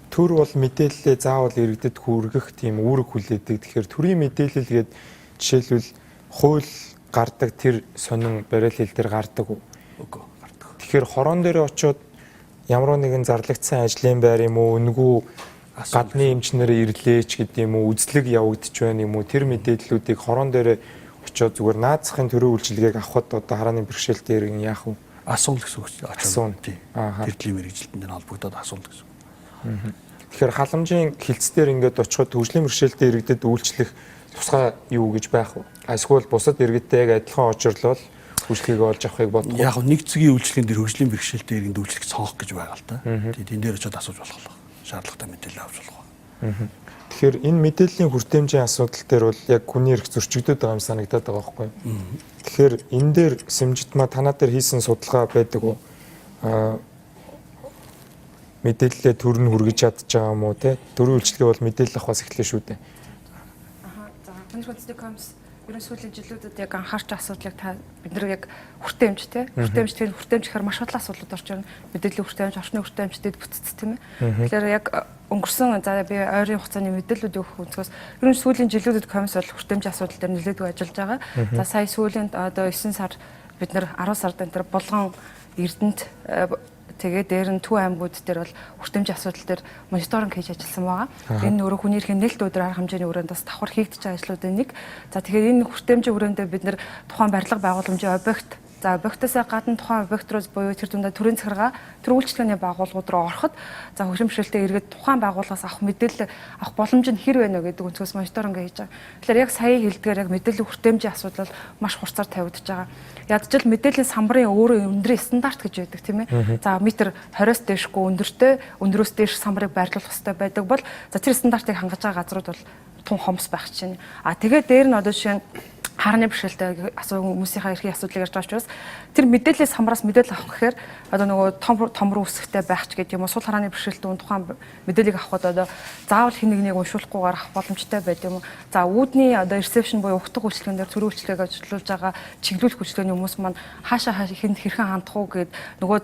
төр бол мэдээлэлээ заавал иргэдэд хүргэх тийм үүрэг хүлээдэг. Тэгэхээр төрийн мэдээлэл гээд жишээлбэл хууль гардаг тэр сонин бариал хэл дээр гардаг уу? Үгүй гардаг. Тэгэхээр хорон дээр очиод ямар нэгэн зарлагдсан ажлын байр юм уу, үнгүү гадны эмчнэрээ ирлээч гэдэг юм уу, үзлэг явагдаж байна юм уу, тэр мэдээллүүдийг хорон дээр очиод зүгээр наацхийн төрийн үйлчилгээг авахд одоо харааны бэрхшээл дээр яах вэ? Асуул гэсэн үг. Асуун. Тэр төлөв мэрэгжилтэн дээр холбогдоод асуул гэсэн. Тэгэхээр халамжийн хилцээр ингээд очиход хөгжлийн бэрхшээлтэй иргэдэд үйлчлэх тусгай юу гэж байх вэ? Эсвэл бусад иргэдтэй яг адилхан очирлол үйлчлэгийг олж авахыг бодох. Яг нэг цэгийн үйлчлэгийн дээр хөгжлийн бэрхшээлтэй иргэнд үйлчлэх сонгох гэж байгаа л та. Тэгээд энэ дээр очиод асууж болох. Шаардлагатай мэдээлэл авч болох. Тэгэхээр энэ мэдээллийн хүртээмжийн асуудал дээр бол яг хүний эрх зөрчигдөд байгаа юм санагдаад байгаа байхгүй юу? Тэгэхээр энэ дээр Сэмжитмаа танаа дээр хийсэн судалгаа байдаг уу? Мэдээлэлээ төр нь хүргэж чадж байгаа юм уу те? Төрийн үйлчлэгээ бол мэдээлэл авахаас эхлэв шүү дээ. За хүний үндэсний комисс ерөн сүүлийн жилүүдэд яг анхаарч асуудлыг бид нар яг хүртээмж те хүртээмж гэхээр маш олон асуудлууд орж ирнэ. Мэдээллийн хүртээмж, орчны хүртээмжтэд бүтцэц тийм ээ. Тэгэхээр яг өнгөрсөн за би ойрын хугацааны мэдээллүүд өгөх өнцгөөс ерөн сүүлийн жилүүдэд комисс бол хүртээмжийн асуудал дээр нэлээдгүй ажиллаж байгаа. За сая сүүлийн одоо 9 сар бид нар 10 сард энэ Булган, Эрдэнэт тэгээд дээр нь Төв аймагуд дээр бол хүртээмжийн асуудал дээр мониторинг хийж ажилласан байгаа. Энэ өөрөө хүний эрхийн нээлт өдөр арга хэмжээний хүрээнд бас давхар хийгдэж байгаа ажлуудын нэг. За тэгэхээр энэ хүртээмжийн хүрээндээ бид нэр тухайн барилга байгууламжийн объект за объектоосаа гадна тухайн объект руу буюу тэр дундаа төрийн захиргаа төр үйлчлэгээний байгууллагууд руу ороход за хөгжим бэрхшээлтэй иргэд тухайн байгууллагаас авах мэдээлэл авах боломж нь хэр байна вэ гэдэг өнцгөөс мониторинг хийж байгаа. Тэгэхээр яг сая хэлдгээр яг мэдээллийн хүртээмжийн асуудал маш хурцаар тавигдаж байгаа. Ядчил мэдээллийн самбарын өөрөө өндрийн стандарт гэж байдаг тийм ээ. За метр 20-с дээшгүй өндөрөөс дээш самбарыг байрлуулах хэрэгтэй байдаг бол за тэр стандартыг хангаж байгаа газрууд бол тун хомс байх чинь. Тэгээд дээр нь одоо жишээ нь харны бэрхшээлтэй хүмүүсийнхаа эрхийн асуудлыг ярьж байгаа учраас тэр мэдээллийн самбараас мэдээлэл авах гэхээр одоо нөгөө том руу үсгтэй байх ч гэдэг юм уу сул харааны бэрхшээлтэй тухайн мэдээллийг авахд одоо заавал хин нэг уншуулахгүйгээр авах боломжтой байд юм уу. За үүдний одоо ресепшн буюу ухтах үйлчлэгэн дээр төрийн үйлчлэгийг ажиллуулж байгаа чиглүүлэх үйлчлэгээний хүмүүс маань хаашаа хэнд хэрхэн хандах уу гэд нөгөө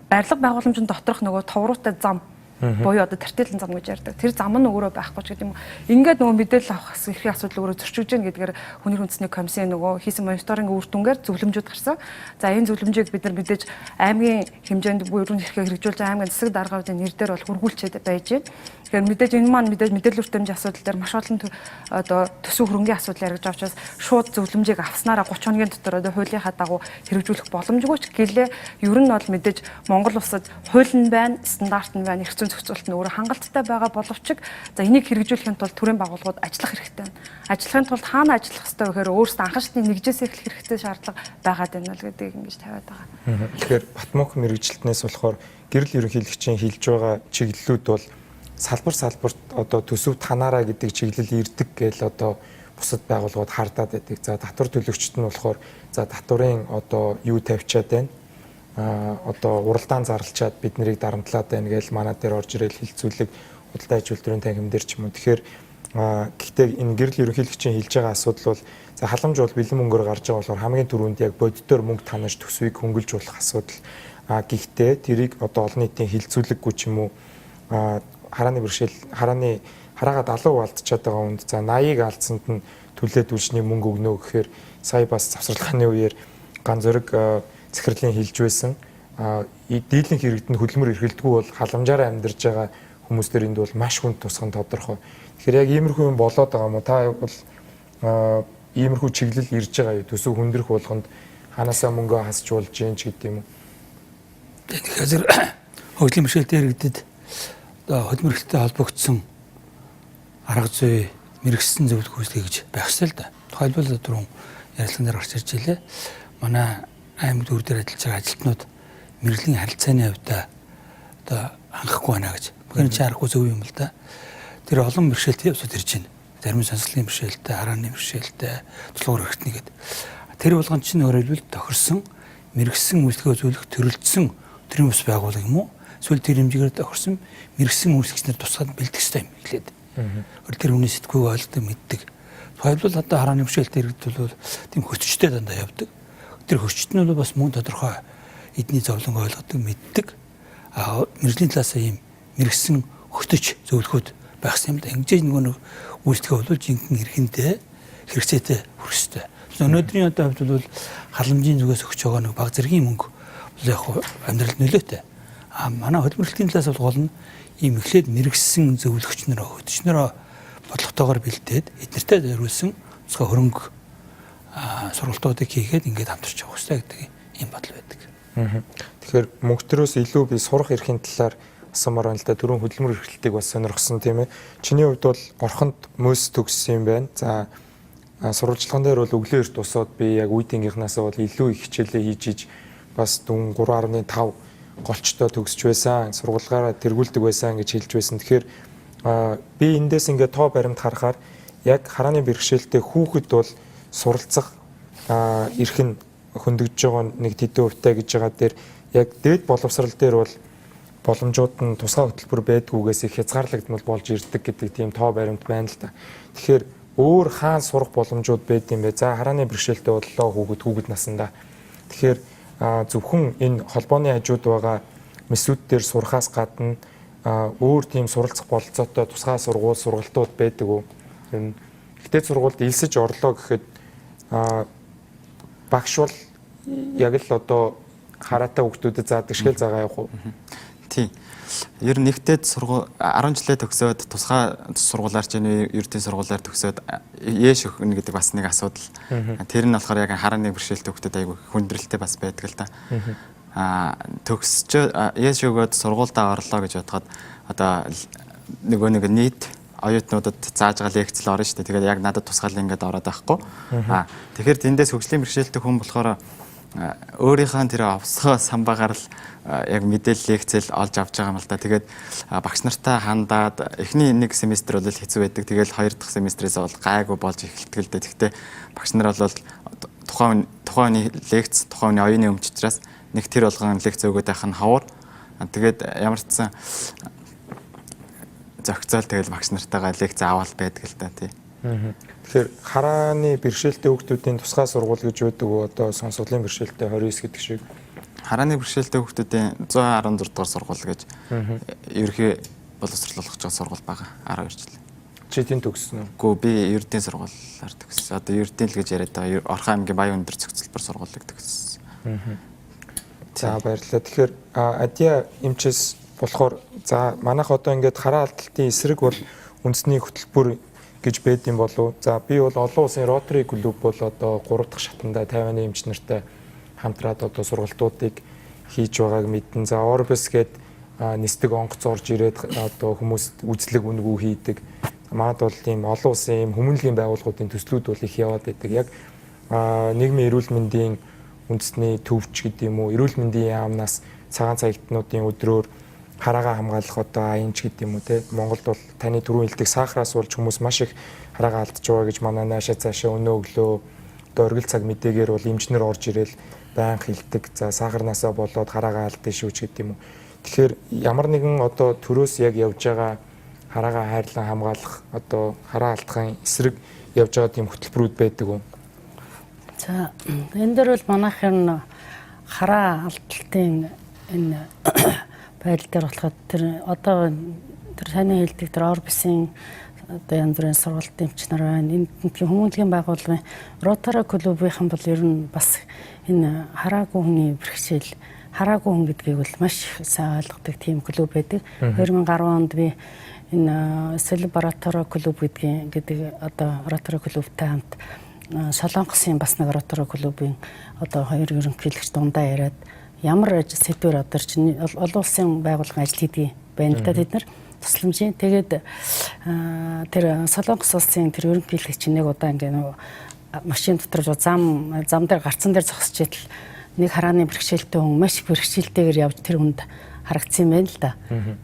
барилга байгууламжийн доторх нөгөө товруутай зам буюу одоо тартилын зам гэж ярьдаг. Тэр зам нь өөрөө байхгүй ч гэдэг юм уу. Ингээд нөгөө мэдээлэл авах эрхийн асуудал өөрөө зөрчиж гэн гэдгээр хүний үндэсний комиссийн нөгөө хийсэн мониторингийн үр дүнгээр зөвлөмжүүд гарсан. За энэ зөвлөмжийг бид нар мэдээж аймгийн хэмжээнд буюу ерөнхий эрхийг хэрэгжүүлж аймгийн засаг даргауудын нэр дээр бол хургуулчээд байж байна. Тэгэхээр мэдээж энэ маань мэдээлэл хүртээмжийн асуудал дээр маш олон одоо төсөв хөрөнгөний асуудал яригдж байгаа учраас шууд зөвлөмжийг авснараа 30 хоногийн дотор одоо хуулийнхаа дагуу хэрэгжүүлэх боломжгүй ч гэлээ ер нь бол мэдээж Монгол улсад хууль нь байна, стандарт нь байна, эрх зүйн зохицуулт нь өөрөө хангалттай байгаа боловч за энийг хэрэгжүүлэхийн тулд төрийн байгууллагууд ажиллах хэрэгтэй байна. Ажиллахын тулд хаана ажиллах ёстой вэ гэхээр өөрсдөө анхаарчны нэгжээс эхлэх хэрэгтэй шаардлага байгаад байна л гэдгийг ингэж тавиад байгаа. Тэгэхээр Батмунх мэрэгжилтнээс болохоор гэрэл ерөнхийлөгчийн хэлж байгаа чиглэлүүд бол салбарт одоо төсөв танаараа гэдэг чиглэл ирдэг гээл одоо бусад байгууллагууд хардаад байдаг. За татвар төлөгчд нь болохоор за татварын одоо юу тавьчаад байна. Одоо уралдаан зарлчаад бид нарыг дарамтлаад байна гээл манай дээр орж ирэл хилцүүлэг худалдаа аж үйлдвэрийн танхим дээр ч юм уу. Тэгэхээр гэхдээ энэ гэрэл ерөнхийлөгчийн хэлж байгаа асуудал бол за халамж бол бэлэн мөнгөөр гарч байгаа болохоор хамгийн түрүүнд яг бодитоор мөнгө танаж төсвийг хөнгөлж болох асуудал. Гэхдээ тэрийг одоо олон нийтийн хилцүүлэггүй ч юм уу харааны бэрхшээл хараагаа далуу алдчихад байгаа хүнд за 80-ыг алдсанд нь төлөөд үйлчний мөнгө өгнө гэхээр сая бас завсралгааны үеэр ган зөрөг захирлын хэлж байсан дийлэнх иргэдэнд хөдөлмөр эрхэлдэггүй бол халамжаараа амьдарч байгаа хүмүүстэр энд бол маш хүнд тусган тодорхой. Тэгэхээр яг иймэрхүү юм болоод байгаа юм уу? Та бол иймэрхүү чиглэл ирж байгаа юу? Төсөв хүндрэх болгонд ханаасаа мөнгөө хасч болж гин ч гэдэг юм уу? Тэгэхээр хөгжлийн бэрхшээлтэй иргэдэд хөдөлмөр эрхтэй холбогдсон арга зүй мэрэгсэн зөвлөх үйлчлэг гэж байх ёстой л да. Тухайлбал түрүүн ярилцлаган дээр гарч ирж илээ. Манай аймаг төр дээр ажиллаж байгаа ажилтнууд мэрэгжлийн харилцааны хувьд одоо хангахгүй байна гэж. Бүгд ч аргагүй зөв юм л да. Тэр олон бэрхшээлтэй явцад ирж байна. Зарим сонсголын бэрхшээлтэй, харааны бэрхшээлтэй, тулгуур эрхтний гэдэг. Тэр болгон чинь өөрөлдвөл тохирсон мэрэгсэн үйлчлэгээ зөвлөх төрөлдсөн төрийн ус байгууллага юм уу? Эсвэл тэр хэмжээгээр тохирсон мэрэгсэн үйлчлэгчнэр тусгаад бэлдэх ёстой юм хэлээд. Тэр хүний сэтгүүг ойлгодог мэддэг. Тухайлбал одоо харааны бэрхшээлтэй иргэд бол тийм хөтчтэй дандаа явдаг. Тэр хөтчт нь бол бас мөн тодорхой эдний зовлон ойлгодог мэддэг. Мэргэжлийн талаас ийм мэрэгсэн хөтөж зөвлөхөд байхсан юм да. Ингэж нөгөө нэг үйлчлэгээ бол жинхэнэ эрхэндээ хэрэгцээтэй хүрэх ёстой. Өнөөдрийн одоо хувьд бол халамжийн зүгээс өгч байгаа нэг баг зэргийн мөнгө бол яг амьдралд нөлөөтэй. Манай хөдөлмөрлөлийн талаас бол гол нь ийм эхлээд мэрэгсэн зөвлөгчнөрөө хөтөчнөрөө бодлоготойгоор бэлдээд эднэртэй зориулсан цэцгээ хөрөнгө сургалтуудыг хийгээд ингээд хамтарч явах хэрэгтэй гэдэг ийм бодол байдаг. Тэгэхээр мөнгөтрөөс илүү би сурах эрхийн талаар асуумаар байна л да. Түрүүн хөдөлмөр эрхлэлтийг бас сонирхсан тийм ээ. Чиний хувьд бол орхонд мөс төгссөн юм байна. За сурвалжлаган дээр бол өглөө эрт тусаад би яг үеийнхнаасаа бол илүү их хичээлээ хийж иж бас дүн 3.5 голчтой төгсч байсан. Сургуулгаараа тэргүүлдэг байсан гэж хэлж байсан. Тэгэхээр би эндээс ингээд тоо баримт харахаар яг харааны бэрхшээлтэй хүүхэд бол суралцах эрх нь хөндөгж байгаа нэг тэдэн хувьтай гэж байгаа дээр яг дээд боловсрал дээр бол боломжууд нь тусгай хөтөлбөр байдгүйгээс их хязгаарлагдмал болж ирдэг гэдэг тийм тоо баримт байна л да. Тэгэхээр өөр хаан сурах боломжууд байд юм бэ? За харааны бэрхшээлтэй боллоо хүүхэд насандаа. Тэгэхээр зөвхөн энэ холбооны хажууд байгаа мэсүүд дээр сурахаас гадна өөр тийм суралцах бололцоотой тусгай сургалтууд байдаг уу? Энэ ихтэй сургуульд элсэж орлоо гэхэд багш бол яг л одоо хараатай хүүхдүүдэд заадаг шгэл загаа явах уу? Тийм. Ер нь нэгтэд 10 жилээ төгсөөд тусгай сургуулаар ч ердийн сургуулаар төгсөөд ээш өгнө гэдэг бас нэг асуудал. Тэр нь болохоор яг харааны бэрхшээлтэй хүүхдэд айгүй хүндрэлтэй бас байдаг л да. Төгсч ээш өгөөд сургуультаа орлоо гэж бодоход одоо нөгөө нэг нийт оюутнуудад зааж байгаа лекцэл орно шүү дээ. Тэгээд яг надад тусгаал ингээд ороод байхгүй. Тэгэхээр тэндээс хөгжлийн бэрхшээлтэй хүн болохоор өөрийнхөө тэр овсгоо самбаагаар л яг мэдээлэл лекцэл олж авч байгаа юм л да. Тэгээд багш нартай хандаад эхний нэг семестр бол хэцүү байдаг. Тэгээд хоёр дахь семестрээс бол гайгүй болж эхэлдэг л дээ. Гэхдээ багш нар бол тухайн үеийн лекц, тухайн үеийн оюуны өмч учраас нэг тэр болгон лекц өгөөд байх нь ховор. Тэгээд ямар ч сан зохицол тэгэл багш нартайгаа лекц аваад байдаг л да тий. Тэгэхээр харааны бэрхшээлтэй хүүхдүүдийн тусгай сургууль гэж байдаг уу? Одоо сонсголын бэрхшээлтэй 29 гэдэг шиг. Харааны бэрхшээлтэй хүүхдүүдийн 116 дугаар сургууль гэж ерөнхий боловсрол олгож байгаа сургууль байгаа 12 жил. Чи тэнд төгссөн үү? Үгүй би ердийн сургуулиар төгссөн. Одоо ердийн л гэж яриад байгаа Орхон аймгийн Баян өндөр цогцлбор сургуулийг төгссөн. За баярлалаа. Тэгэхээр адья эмчээс болохоор за манайх одоо ингээд хараа алдалтын эсрэг бол үндэсний хөтөлбөр гэж байд юм болов. За би бол олон улсын Rotary клуб бол одоо 3 дахь шатанда 50-ны эмч нартай хамтраад одоо сургалтуудыг хийж байгааг мэдэн. За Orbis гээд нисдэг онгоц орж ирээд одоо хүмүүс үзлэг үнгүү хийдэг. Манад бол тийм олон улсын юм хүмүүнлэгийн байгууллагуудын төслүүд бол их яваад байдаг. Яг нийгмийн эрүүл мэндийн үндэсний төвч гэдэг юм уу, эрүүл мэндийн яамнаас цагаан цагтнуудын өдрөөр хараагаа хамгаалах одоо аянч гэдэг юм уу те. Монголд бол таны түрүүн хэлдэг сахараас болж хүмүүс маш их хараагаа алдж байгаа гэж манай наашаа цаашаа өнөө өглөө одоо оргил цаг мэдээгээр бол эмчнэр орж ирээл байн хэлдэг. За сахарнаасаа болоод хараагаа алдсан шүү ч гэдэг юм уу. Тэгэхээр ямар нэгэн одоо төрөөс яг явж байгаа хараагаа хайрлан хамгаалах одоо хараа алдахын эсрэг явж байгаа тийм хөтөлбөрүүд байдаг уу? За энэ дээр бол манайхын хараа алдалтын энэ байдал дээр болохоор тэр одоо тэр таны хэлдэг тэр Orbis-ийн одоо янз бүрийн сургалтын эмч нар байна. Энд хүмүүнлэгийн байгууллагын Rotary клубийнхан бол ер нь бас энэ хараагүй хүний бэрхшээл, хараагүй хүн гэдгийг бол маш сайн ойлгодог тийм клуб байдаг. 2010 онд би энэ Celebratory клуб гэдэг одоо Rotary клубтай хамт Солонгосын бас нэг Rotary клубын одоо хоёр ерөнхийлөгч дундаа яриад ямар сэдвэр одоо чинь олон улсын байгууллагын ажил хийдэг байна л да тэд нар тусламжийн. Тэгээд тэр Солонгос улсын тэр ерөнхийлөгч нэг удаа ингээ машин дотор зам дээр гарцсан дээр зогсож идэл нэг харааны бэрхшээлтэй хүн маш их бэрхшээлтэйгээр явж тэр хүнд харагдсан юм байна л да.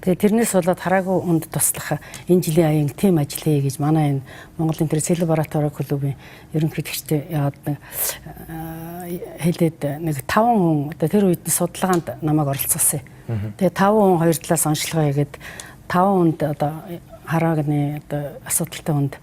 Тэгээд тэрнээс болоод хараагүй хүнд туслах энэ жилийн аян тим ажил хий гэж манай энэ Монголын тэр Celebratory клубын ерөнхийлөгчтэй яваад хэлээд нэг 5 хүн одоо тэр үед судалгаанд намайг оролцуулсан. Тэгээд 5 хүн хоёр талаас онцлогоо хийгээд 5 хүнд одоо хараагны одоо асуудалтай хүнд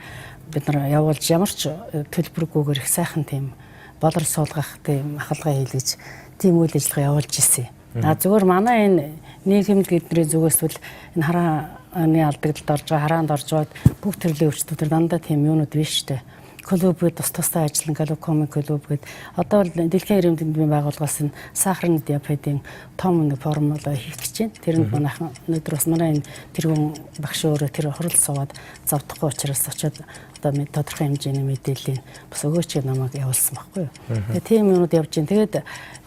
бид нар явуулж ямар ч төлбөргүйгээр их сайхан тийм болор суулгах тийм ахалгаа хийлгэж тийм үйл ажиллагаа явуулж ирсэн. Зүгээр манай энэ нийгэмд гэдний зүгээс бол энэ хараа алдагдлалд орж байгаа, хараанд орж байгаад бүх төрлийн өвчтүүд дандаа тийм юунууд биш шүү дээ. Клубүүд тустай ажиллан галокомик клуб гэдэг. Одоо бол дэлхийн эрүүл мэндийн байгууллагаас нь сахарын диабетийн том нэг формула хийх гэж байна. Тэр нь манайхан өнөөдөр бас манай энэ тэргүүн багш өөрөө тэр хурал суугаад завдахгүй учраас очиод одоо тодорхой хэмжээний мэдээллийн бас өгөөч намайг явуулсан байхгүй юу. Тэгээ тийм юмуд явж байна. Тэгээд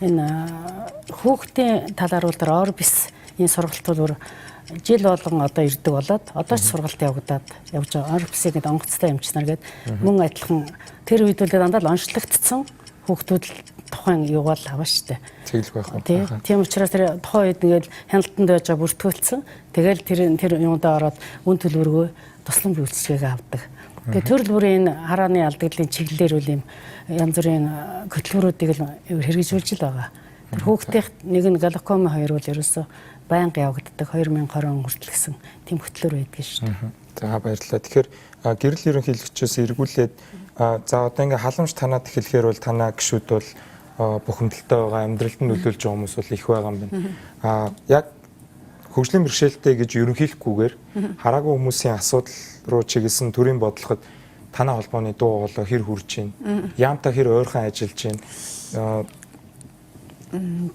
энэ хүүхдийн талаар бол Орбис энэ сургалтууд жил болгон одоо ирдэг болоод одоо ч сургалт явагдаад явж байгаа. Орбисыг гэдэг онгоцтой эмчнэр гэдэг мөн адилхан тэр үед бол дандаа л онцлогдсон хүүхдүүд тухайн юугаал аваа штэ. Цэглэг байх уу. Тийм учраас тэр тухайн үед ингээл хяналтанд байж байгаа бүртгүүлсэн. Тэгэл тэр юундаа ороод үн төлбөргөө тусламж үйлчилгээг авдаг. Тэгээ төрөл бүрийн харааны алдагдлын чиглэлээр үл юм янз бүрийн хөтөлбөрүүдийг л хэрэгжүүлж л байгаа. Тэр хүүхдийн нэг нь галокома, хоёр бол ерөөсөө байнга явагддаг 2020 он хүртэл гэсэн тийм хөтлөр байдаг шүү дээ. За баярлалаа. Тэгэхээр гэрэл ерөнхийлөгчөөс эргүүлээд за одоо ингээ халамж танаад эхлэхээр бол танаа гişүүд бол бухимдалтай байгаа, амьдралд нь нөлөөлж байгаа хүмүүс бол их байгаа юм байна. Яг хөгжлийн бэрхшээлтэй гэж ерөнхийлөхгүйгээр хараагүй хүмүүсийн асуудал руу чиглэсэн төрийн бодлогод танаа холбооны дуу хоолой хэр хүрж байна? Яамтай хэр ойрхон ажиллаж байна?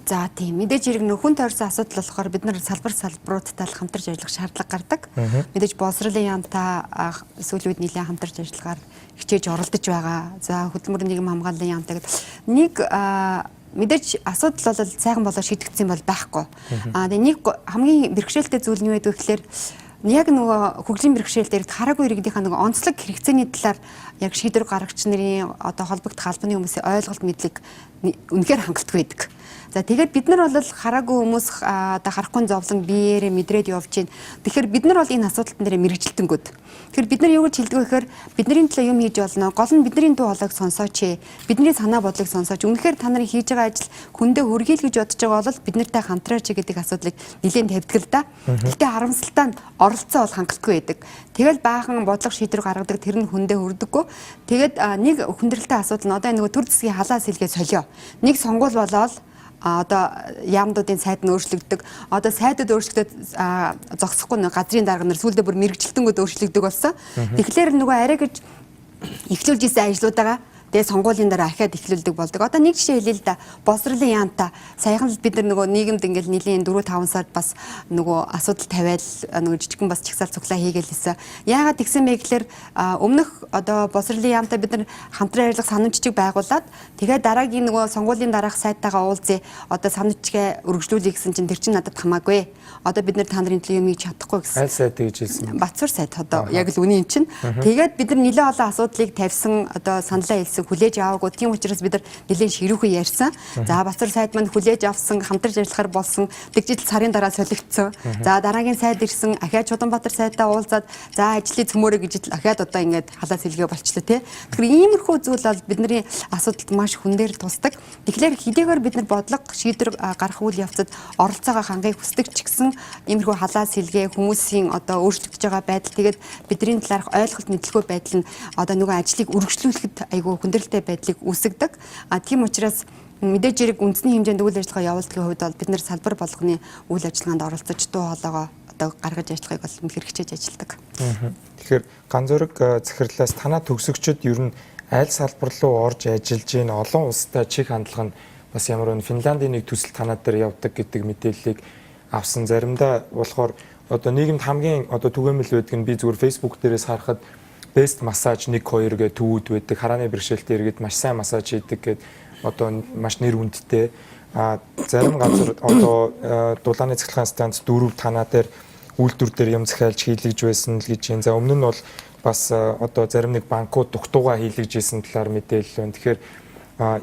За тийм мэдээж хэрэг нөхөн тойрсон асуудал болохоор бид нар салбаруудтай л хамтарч ажиллах шаардлага гардаг. Мэдээж боловсролын яамтай сүүлийн үед нэлээд хамтарч ажиллагаар хичээж оролдож байгаа. За хөдөлмөрийн нийгэм хамгааллын яамтай гэдэг нэг мэдээж асуудал бол сайхан болоо шийдэгдсэн бол байхгүй. Тэгээ нэг хамгийн бэрхшээлтэй зүйл нь юу гэдэг вэ гэхээр яг нөгөө хөгжлийн бэрхшээл дээр хараагүй иргэдийнхаа нөгөө онцлог хэрэгцээний талаар яг шийдвэр гаргагч нарын одоо холбогдох албаны хүмүүсийн ойлголт мэдлэг үнэхээр хангалтгүй байдаг. За тэгээд бид нар бол хараагүй хүмүүс одоо харахгүй зовлон биеэрээ мэдрээд явж байна. Тэгэхээр бид нар бол энэ асуудалт нэрээ мэрэгжилтэнгүүд. Тэгэхээр бид нар юу гэж хэлдэг вэ гэхээр бидний төлөө юм хийж болно. Гол нь бидний дуу хоолойг сонсооч. Бидний санаа бодлыг сонсооч. Үнэхээр та нарын хийж байгаа ажил хүндээ хүргээл гэж бодож байгаа бол бид нартай хамтраач гэдэг асуудлыг нэлээд тавьдаг л да. Гэхдээ харамсалтай нь оролцоо бол хангалтгүй байдаг. Тэгэл баахан бодлого шийдвэр гаргадаг тэр нь хүндээ хүрдэггүй. Тэгээд нэг хүндрэлтэй асуудал нь одоо нөгөө төр засгийн халаа сэлгээ солио. Нэг сонгуул болоод одоо яамдуудын сайд нь өөрчлөгддөг. Одоо сайдад өөрчлөгдөд зогсохгүй нэг газрын дарга нар сүүлдээ бүр мэрэгжилтэнгүүд өөрчлөгдөг болсон. Тэгэхээр нөгөө арай гэж эхлүүлж исэн ажлуудаа тэгээ сонгуулийн дараа ахиад эхлүүлдэг болдог. Одоо нэг жишээ хэлээ л да. Боловсролын яамтай саяхан л бид нар нөгөө нийгэмд ингээл нэлийн 4-5 сард бас нөгөө асуудал тавиал нөгөө жижигхэн бас чагсаал цуглаа хийгээл хэлсэн. Яагаад тэгсэн бэ гэхээр өмнөх одоо боловсролын яамтай бид нар хамтран ажиллах санамж жижиг байгуулад тэгээ дараагийн нөгөө сонгуулийн дараах сайтаагаа уулзъя. Одоо санамжгээ өргөжлүүлье гэсэн чинь тэр чинь надад хамаагүй. Одоо бид нар та нарын төлөө юм хийж чадахгүй гэсэн. Аль сайт гэж хэлсэн. Батцуур сайт одоо яг л үний юм чинь. Тэгээд бид нар нэлээд олон асуудлыг тавьсан одоо саналаа хэлсэн хүлээж аваагүй. Тийм учраас бид нар нэлээд ширүүхэн ярьсан. За Батцуур сайд манд хүлээж авсан, хамтарч ажиллахаар болсон. Тэгжил сарын дараа солигдсон. За дараагийн сайд ирсэн, ахиад Чулуунбаатар сайдаа уулзаад за ажлыг цөмөрөө гэж ахиад одоо ингээд халаа сэлгээ болчлоо тий. Тэгэхээр иймэрхүү зүйл бол бидний асуудалд маш хүн дээр тусдаг. Тэгэхээр хэдийгээр бид нар бодлого шийдвэр гаргах үйл явцад оролцоогоо хангахыг хүсдэг ч гэсэн иймэрхүү халаа сэлгээ хүмүүсийн одоо өөрчлөгдөж байгаа байдал тэгээд бидний талаарх ойлголт мэдлэгүй байдал нь одоо нөгөө ажлыг үргэлжлүүлэхэд айгүй хүндрэлтэй байдлыг үүсгдэг. Тийм учраас мэдээж хэрэг үндэсний хэмжээнд үйл ажиллагаа явуулдгийн хувьд бол бид нар салбар болгоны үйл ажиллагаанд оролцож дуу хоолойгоо одоо гаргаж ажиллахыг бол үнэхээр хичээж ажилладаг. Тэгэхээр ганц зөрөг захирлаас танаа төгсөгчд ер нь аль салбар руу орж ажиллаж гин олон улстай чих хандлага нь бас ямар нэг Финляндийн нэг төсөл танаа дээр явдаг гэдэг мэдээллийг авсан. Заримдаа болохоор одоо нийгэмд хамгийн одоо түгээмэл байдаг нь би зүгээр Facebook дээрээс харахад best massage 1 2 гэх төвүүд байдаг. Харааны бэрхшээлтэй иргэд маш сайн массаж хийдэг гэдэг одоо маш нэр хүндтэй. Зарим газар одоо дулааны цэцлэгийн станц 4 танаа дээр үйлдвэр дээр юм захиалж хийлгэж байсан л гэж байна. За өмнө нь бол бас одоо зарим нэг банкуд дугтуугаа хийлгэж байсан талаар мэдээлэл байна. Тэгэхээр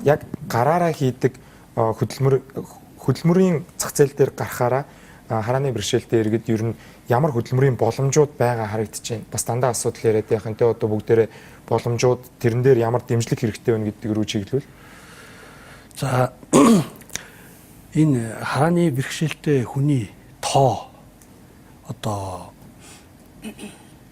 яг гараараа хийдэг хөдөлмөрийн зах зээл дээр гарахаараа харааны бэрхшээлтэй иргэд ер нь ямар хөдөлмөрийн боломжууд байгаа харагдаж байна. Бас дандаа асуудал яриад яхаа тэ одоо бүгдээрээ боломжууд тэрэн дээр ямар дэмжлэг хэрэгтэй байна гэдэг рүү чиглүүл. За энэ харааны бэрхшээлтэй хүний тоо одоо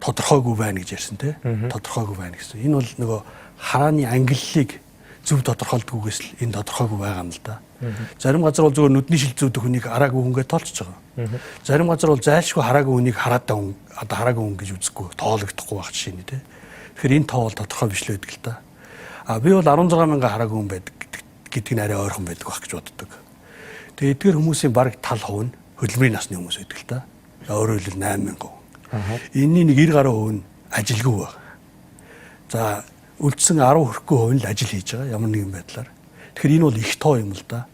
тодорхойгүй байна гэж ярьсан тий. Тодорхойгүй байна гэсэн. Энэ бол нөгөө харааны ангиллыг зөв тодорхойлдгүйгээс л энэ тодорхойгүй байгаа юм л да. Зарим газар бол зөвхөн нүдний шилцүүд хүнийг хараагүй хүнгээ тоолчихж байгаа. Зарим газар бол зайлшгүй хараагүй хүнийг хараатай хүн одоо хараагүй хүн гэж үзэхгүй тоологдохгүй байх жишээ нь тий. Тэгэхээр энэ тоо бол тодорхой биш л байдаг л да. Би бол 16 мянган хараагүй хүн байдаг гэдг нь арай ойрхон байдаг байх гэж боддог. Тэгээ эдгээр хүмүүсийн бараг тал хувь нь хөдөлмөрийн насны хүмүүс байдаг л да. Өөрөөр хэлбэл 8 мянган хүн. Энэний нэг 90 гаруй хувь нь ажилгүй байна. За үлдсэн 10 хүрэхгүй хувь нь л ажил хийж байгаа ямар нэгэн байдлаар. Тэгэхээр энэ бол их тоо юм л да.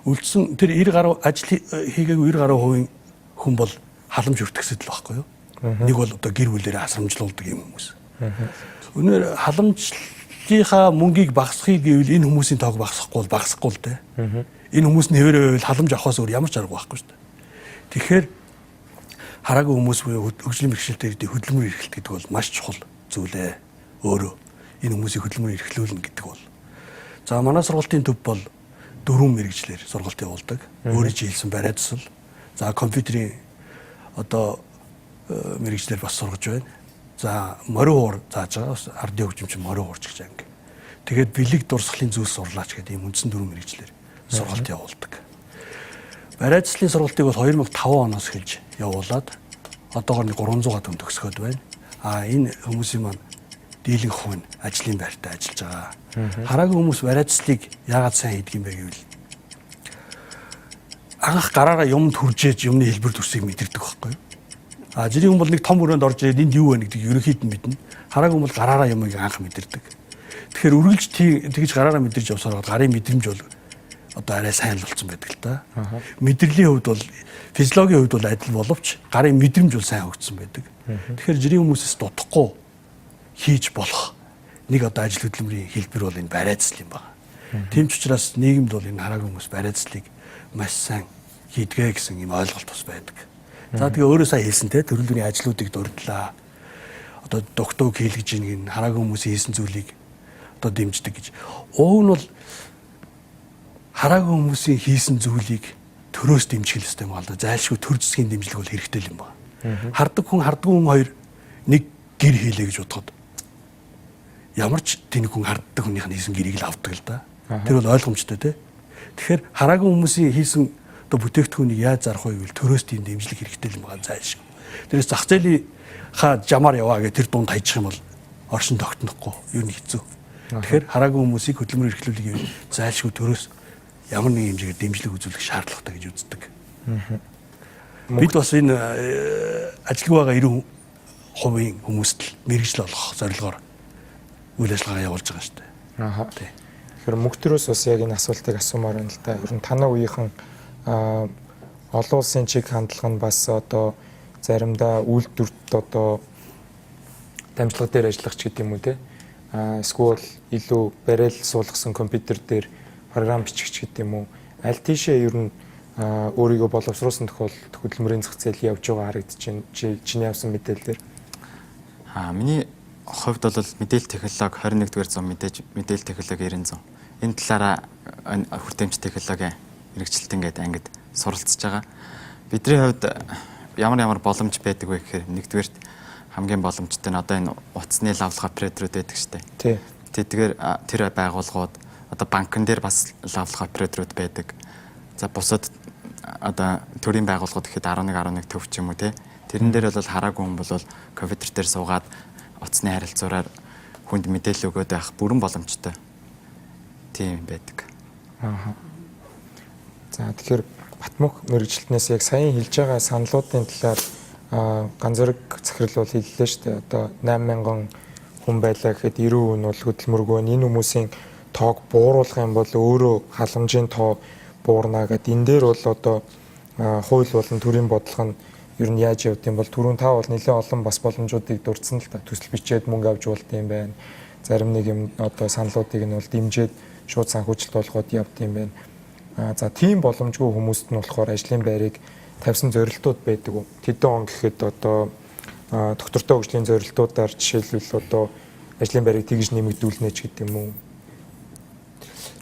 Үлдсэн тэр 90 гаруй ажил хийгээгүй 90 гаруй хувийн хүн бол халамж өртгсэд л байхгүй юу? Нэг бол одоо гэр бүлээрээ асрамжлуулдаг юм хүмүүс. Өнөөдөр халамжлынхаа мөнгийг багасгахыг гэвэл энэ хүмүүсийн тоог багасгахгүй бол багасахгүй л дээ. Энэ хүмүүс нь хэвээрээ байвал халамж авахаас өөр ямар ч арга байхгүй шүү дээ. Тэгэхээр хараагүй хүмүүс буюу хөгжлийн бэрхшээлтэй хөдөлмөр эрхлэлт гэдэг бол маш чухал зүйлээ. Өөрөө энэ хүмүүсийг хөдөлмөр эрхлүүлнэ гэдэг бол. За манай сургалтын төв бол 4 мэрэгчлэр сургалт явуулдаг. Өөрөө чи хэлсэн бариад засал. За компьютерийн одоо мэрэгчлэр бас сургаж байна. За морин уур зааж байгаа бас ардын хөгжимчин морин уурч гэж анги. Тэгээд бэлэг дурсгалын зүйлс сурлаач гэдэг ийм үндсэн 4 мэрэгчлэр сургалт явуулдаг. Бариад заслын сургалтыг бол 2005 оноос эхэлж явуулаад одоогоор 300 гад хүн төгсгөөд байна. Энэ хүмүүсийн маань дийлэнх хувь нь ажлын байртаа ажиллаж байгаа. Хараагүй хүмүүс бариад заслыг яагаад сайн хийдэг юм бэ гэвэл анх гараараа юмд хүржээж юмны хэлбэр төсвийг мэдэрдэг байхгүй юу? Жирийн хүн бол нэг том өрөөнд орж ирээд энд юу вэ гэдэг ерөнхийд нь мэднэ. Хараагүй бол гараараа юмыг анх мэдэрдэг. Тэгэхээр үргэлж тэгж гараараа мэдэрч явсаар гарын мэдрэмж бол одоо арай сайн л болсон байдаг л да. Мэдрэлийн хувьд бол физиологийн хувьд бол адил боловч гарын мэдрэмж бол сайн хөгжсөн байдаг. Тэгэхээр жирийн хүмүүсээс дутахгүй хийж болох нэг одоо ажил хөдөлмөрийн хэлбэр бол энэ бариад засал юм байна. Тийм ч учраас нийгэмд бол энэ хараагүй хүмүүс бариад заслыг маш сайн хийдгээ гэсэн юм ойлголт бас байдаг. За тэгээ өөрөө сая хэлсэн те төрөлхтний ажлуудыг дурдлаа. Одоо дугтуг хийлгэж ийн хараагүй хүмүүсийн хийсэн зүйлийг одоо дэмждэг гэж. Уг нь бол хараагүй хүмүүсийн хийсэн зүйлийг төрөөс дэмжих хэрэгтэй юм байна. Зайлшгүй төр засгийн дэмжлэг бол хэрэгтэй юм байна. Харддаг хүн хоёр нэг гэр хийлээ гэж бодоход ямар ч тэнэг хүн харддаг хүнийх нь хийсэн гэрийг л авдаг л да. Тэр бол ойлгомжтой те. Тэгэхээр хараагүй хүмүүсийн хийсэн одоо бүтээгдэхүүнийг яаж зарах вэ гэвэл төрөөс тийм дэмжлэг хэрэгтэй юм байна зайлшгүй. Тэрээс зах зээлийн жамаар яваа гэх тэр дунд хайчих юм бол оршин тогтнохгүй юу нэг хэцүү. Тэгэхээр хараагүй хүмүүсийг хөдөлмөр эрхлүүлэх юм зайлшгүй төрөөс ямар нэгэн хэмжээгээр дэмжлэг үзүүлэх шаардлагатай гэж үздэг. Бид бас энэ ажилгүй байгаа 90% хүмүүст л мэргэжил олгох зорилгоор үйл ажиллагаа явуулж байгаа шүү дээ. Тэгэхээр мөнгөтрөөс бас яг энэ асуултыг асуумаар байна л да. Ер нь танай үеийнхэн олон улсын чиг хандлага нь бас одоо заримдаа үйлдвэрт одоо дамжлага дээр ажиллах ч гэдэг юм уу те. Эсвэл илүү барайл суулгасан компьютер дээр програм бичихч гэдэг юм уу. Аль тийшээ ер нь өөрийгөө боловсруулсан тохиолдолд хөдөлмөрийн зах зээл явж байгаа харагдаж байна. Чиний авсан мэдээлэлээр. Миний хувьд бол мэдээлэл технологи 21-р зуун мэдээлэл технологи 90 зуун. Энэ талаараа хүртээмж технологи мэрэгчлэлтэн гэдэг ангид суралцж байгаа. Бидний хувьд ямар боломж байдаг вэ гэхээр нэгдүгээрт хамгийн боломжтой нь одоо энэ утасны лавлах операторууд байдаг шүү дээ. Тэгэхээр тэр байгууллагууд одоо банкн дээр бас лавлах операторууд байдаг. За бусад одоо төрийн байгууллагууд гэхэд 11 төв ч юм уу те. Тэрэн дээр бол хараагүй хүн бол компьютер дээр суугаад утасны харилцаараар хүнд мэдээлэл өгөөд байх бүрэн боломжтой. Тийм байдаг. За тэгэхээр Батмөх мэрэгчлэлтнээс яг саяхан хэлж байгаа саналуудын талаар ганц зэрэг захирал бол хэллээ шүү дээ. Одоо 8000 хүн байлаа гэхэд 90% нь бол хөдөлмөргүй. Энэ хүмүүсийн тоог бууруулах юм бол өөрөө халамжийн тоо буурна гэдэг. Энэ дээр бол одоо хууль болон төрийн бодлого нь ер нь яаж явд юм бол түрүүн та бол нэлээд олон бас боломжуудыг дурдсан л та. Төсөл бичээд мөнгө авч болд юм байна. Зарим нэг юм одоо саналуудыг нь бол дэмжиж шууд санхүүжилт болгоод явд юм байна. За тийм боломжгүй хүмүүст нь болохоор ажлын байрыг тавьсан зорилтууд байдаг уу? Тэдэн он гэхэд одоо доктортой хөгжлийн зорилтуудаар жишээлбэл одоо ажлын байрыг тэгж нэмэгдүүлнэ ч гэдэг юм уу?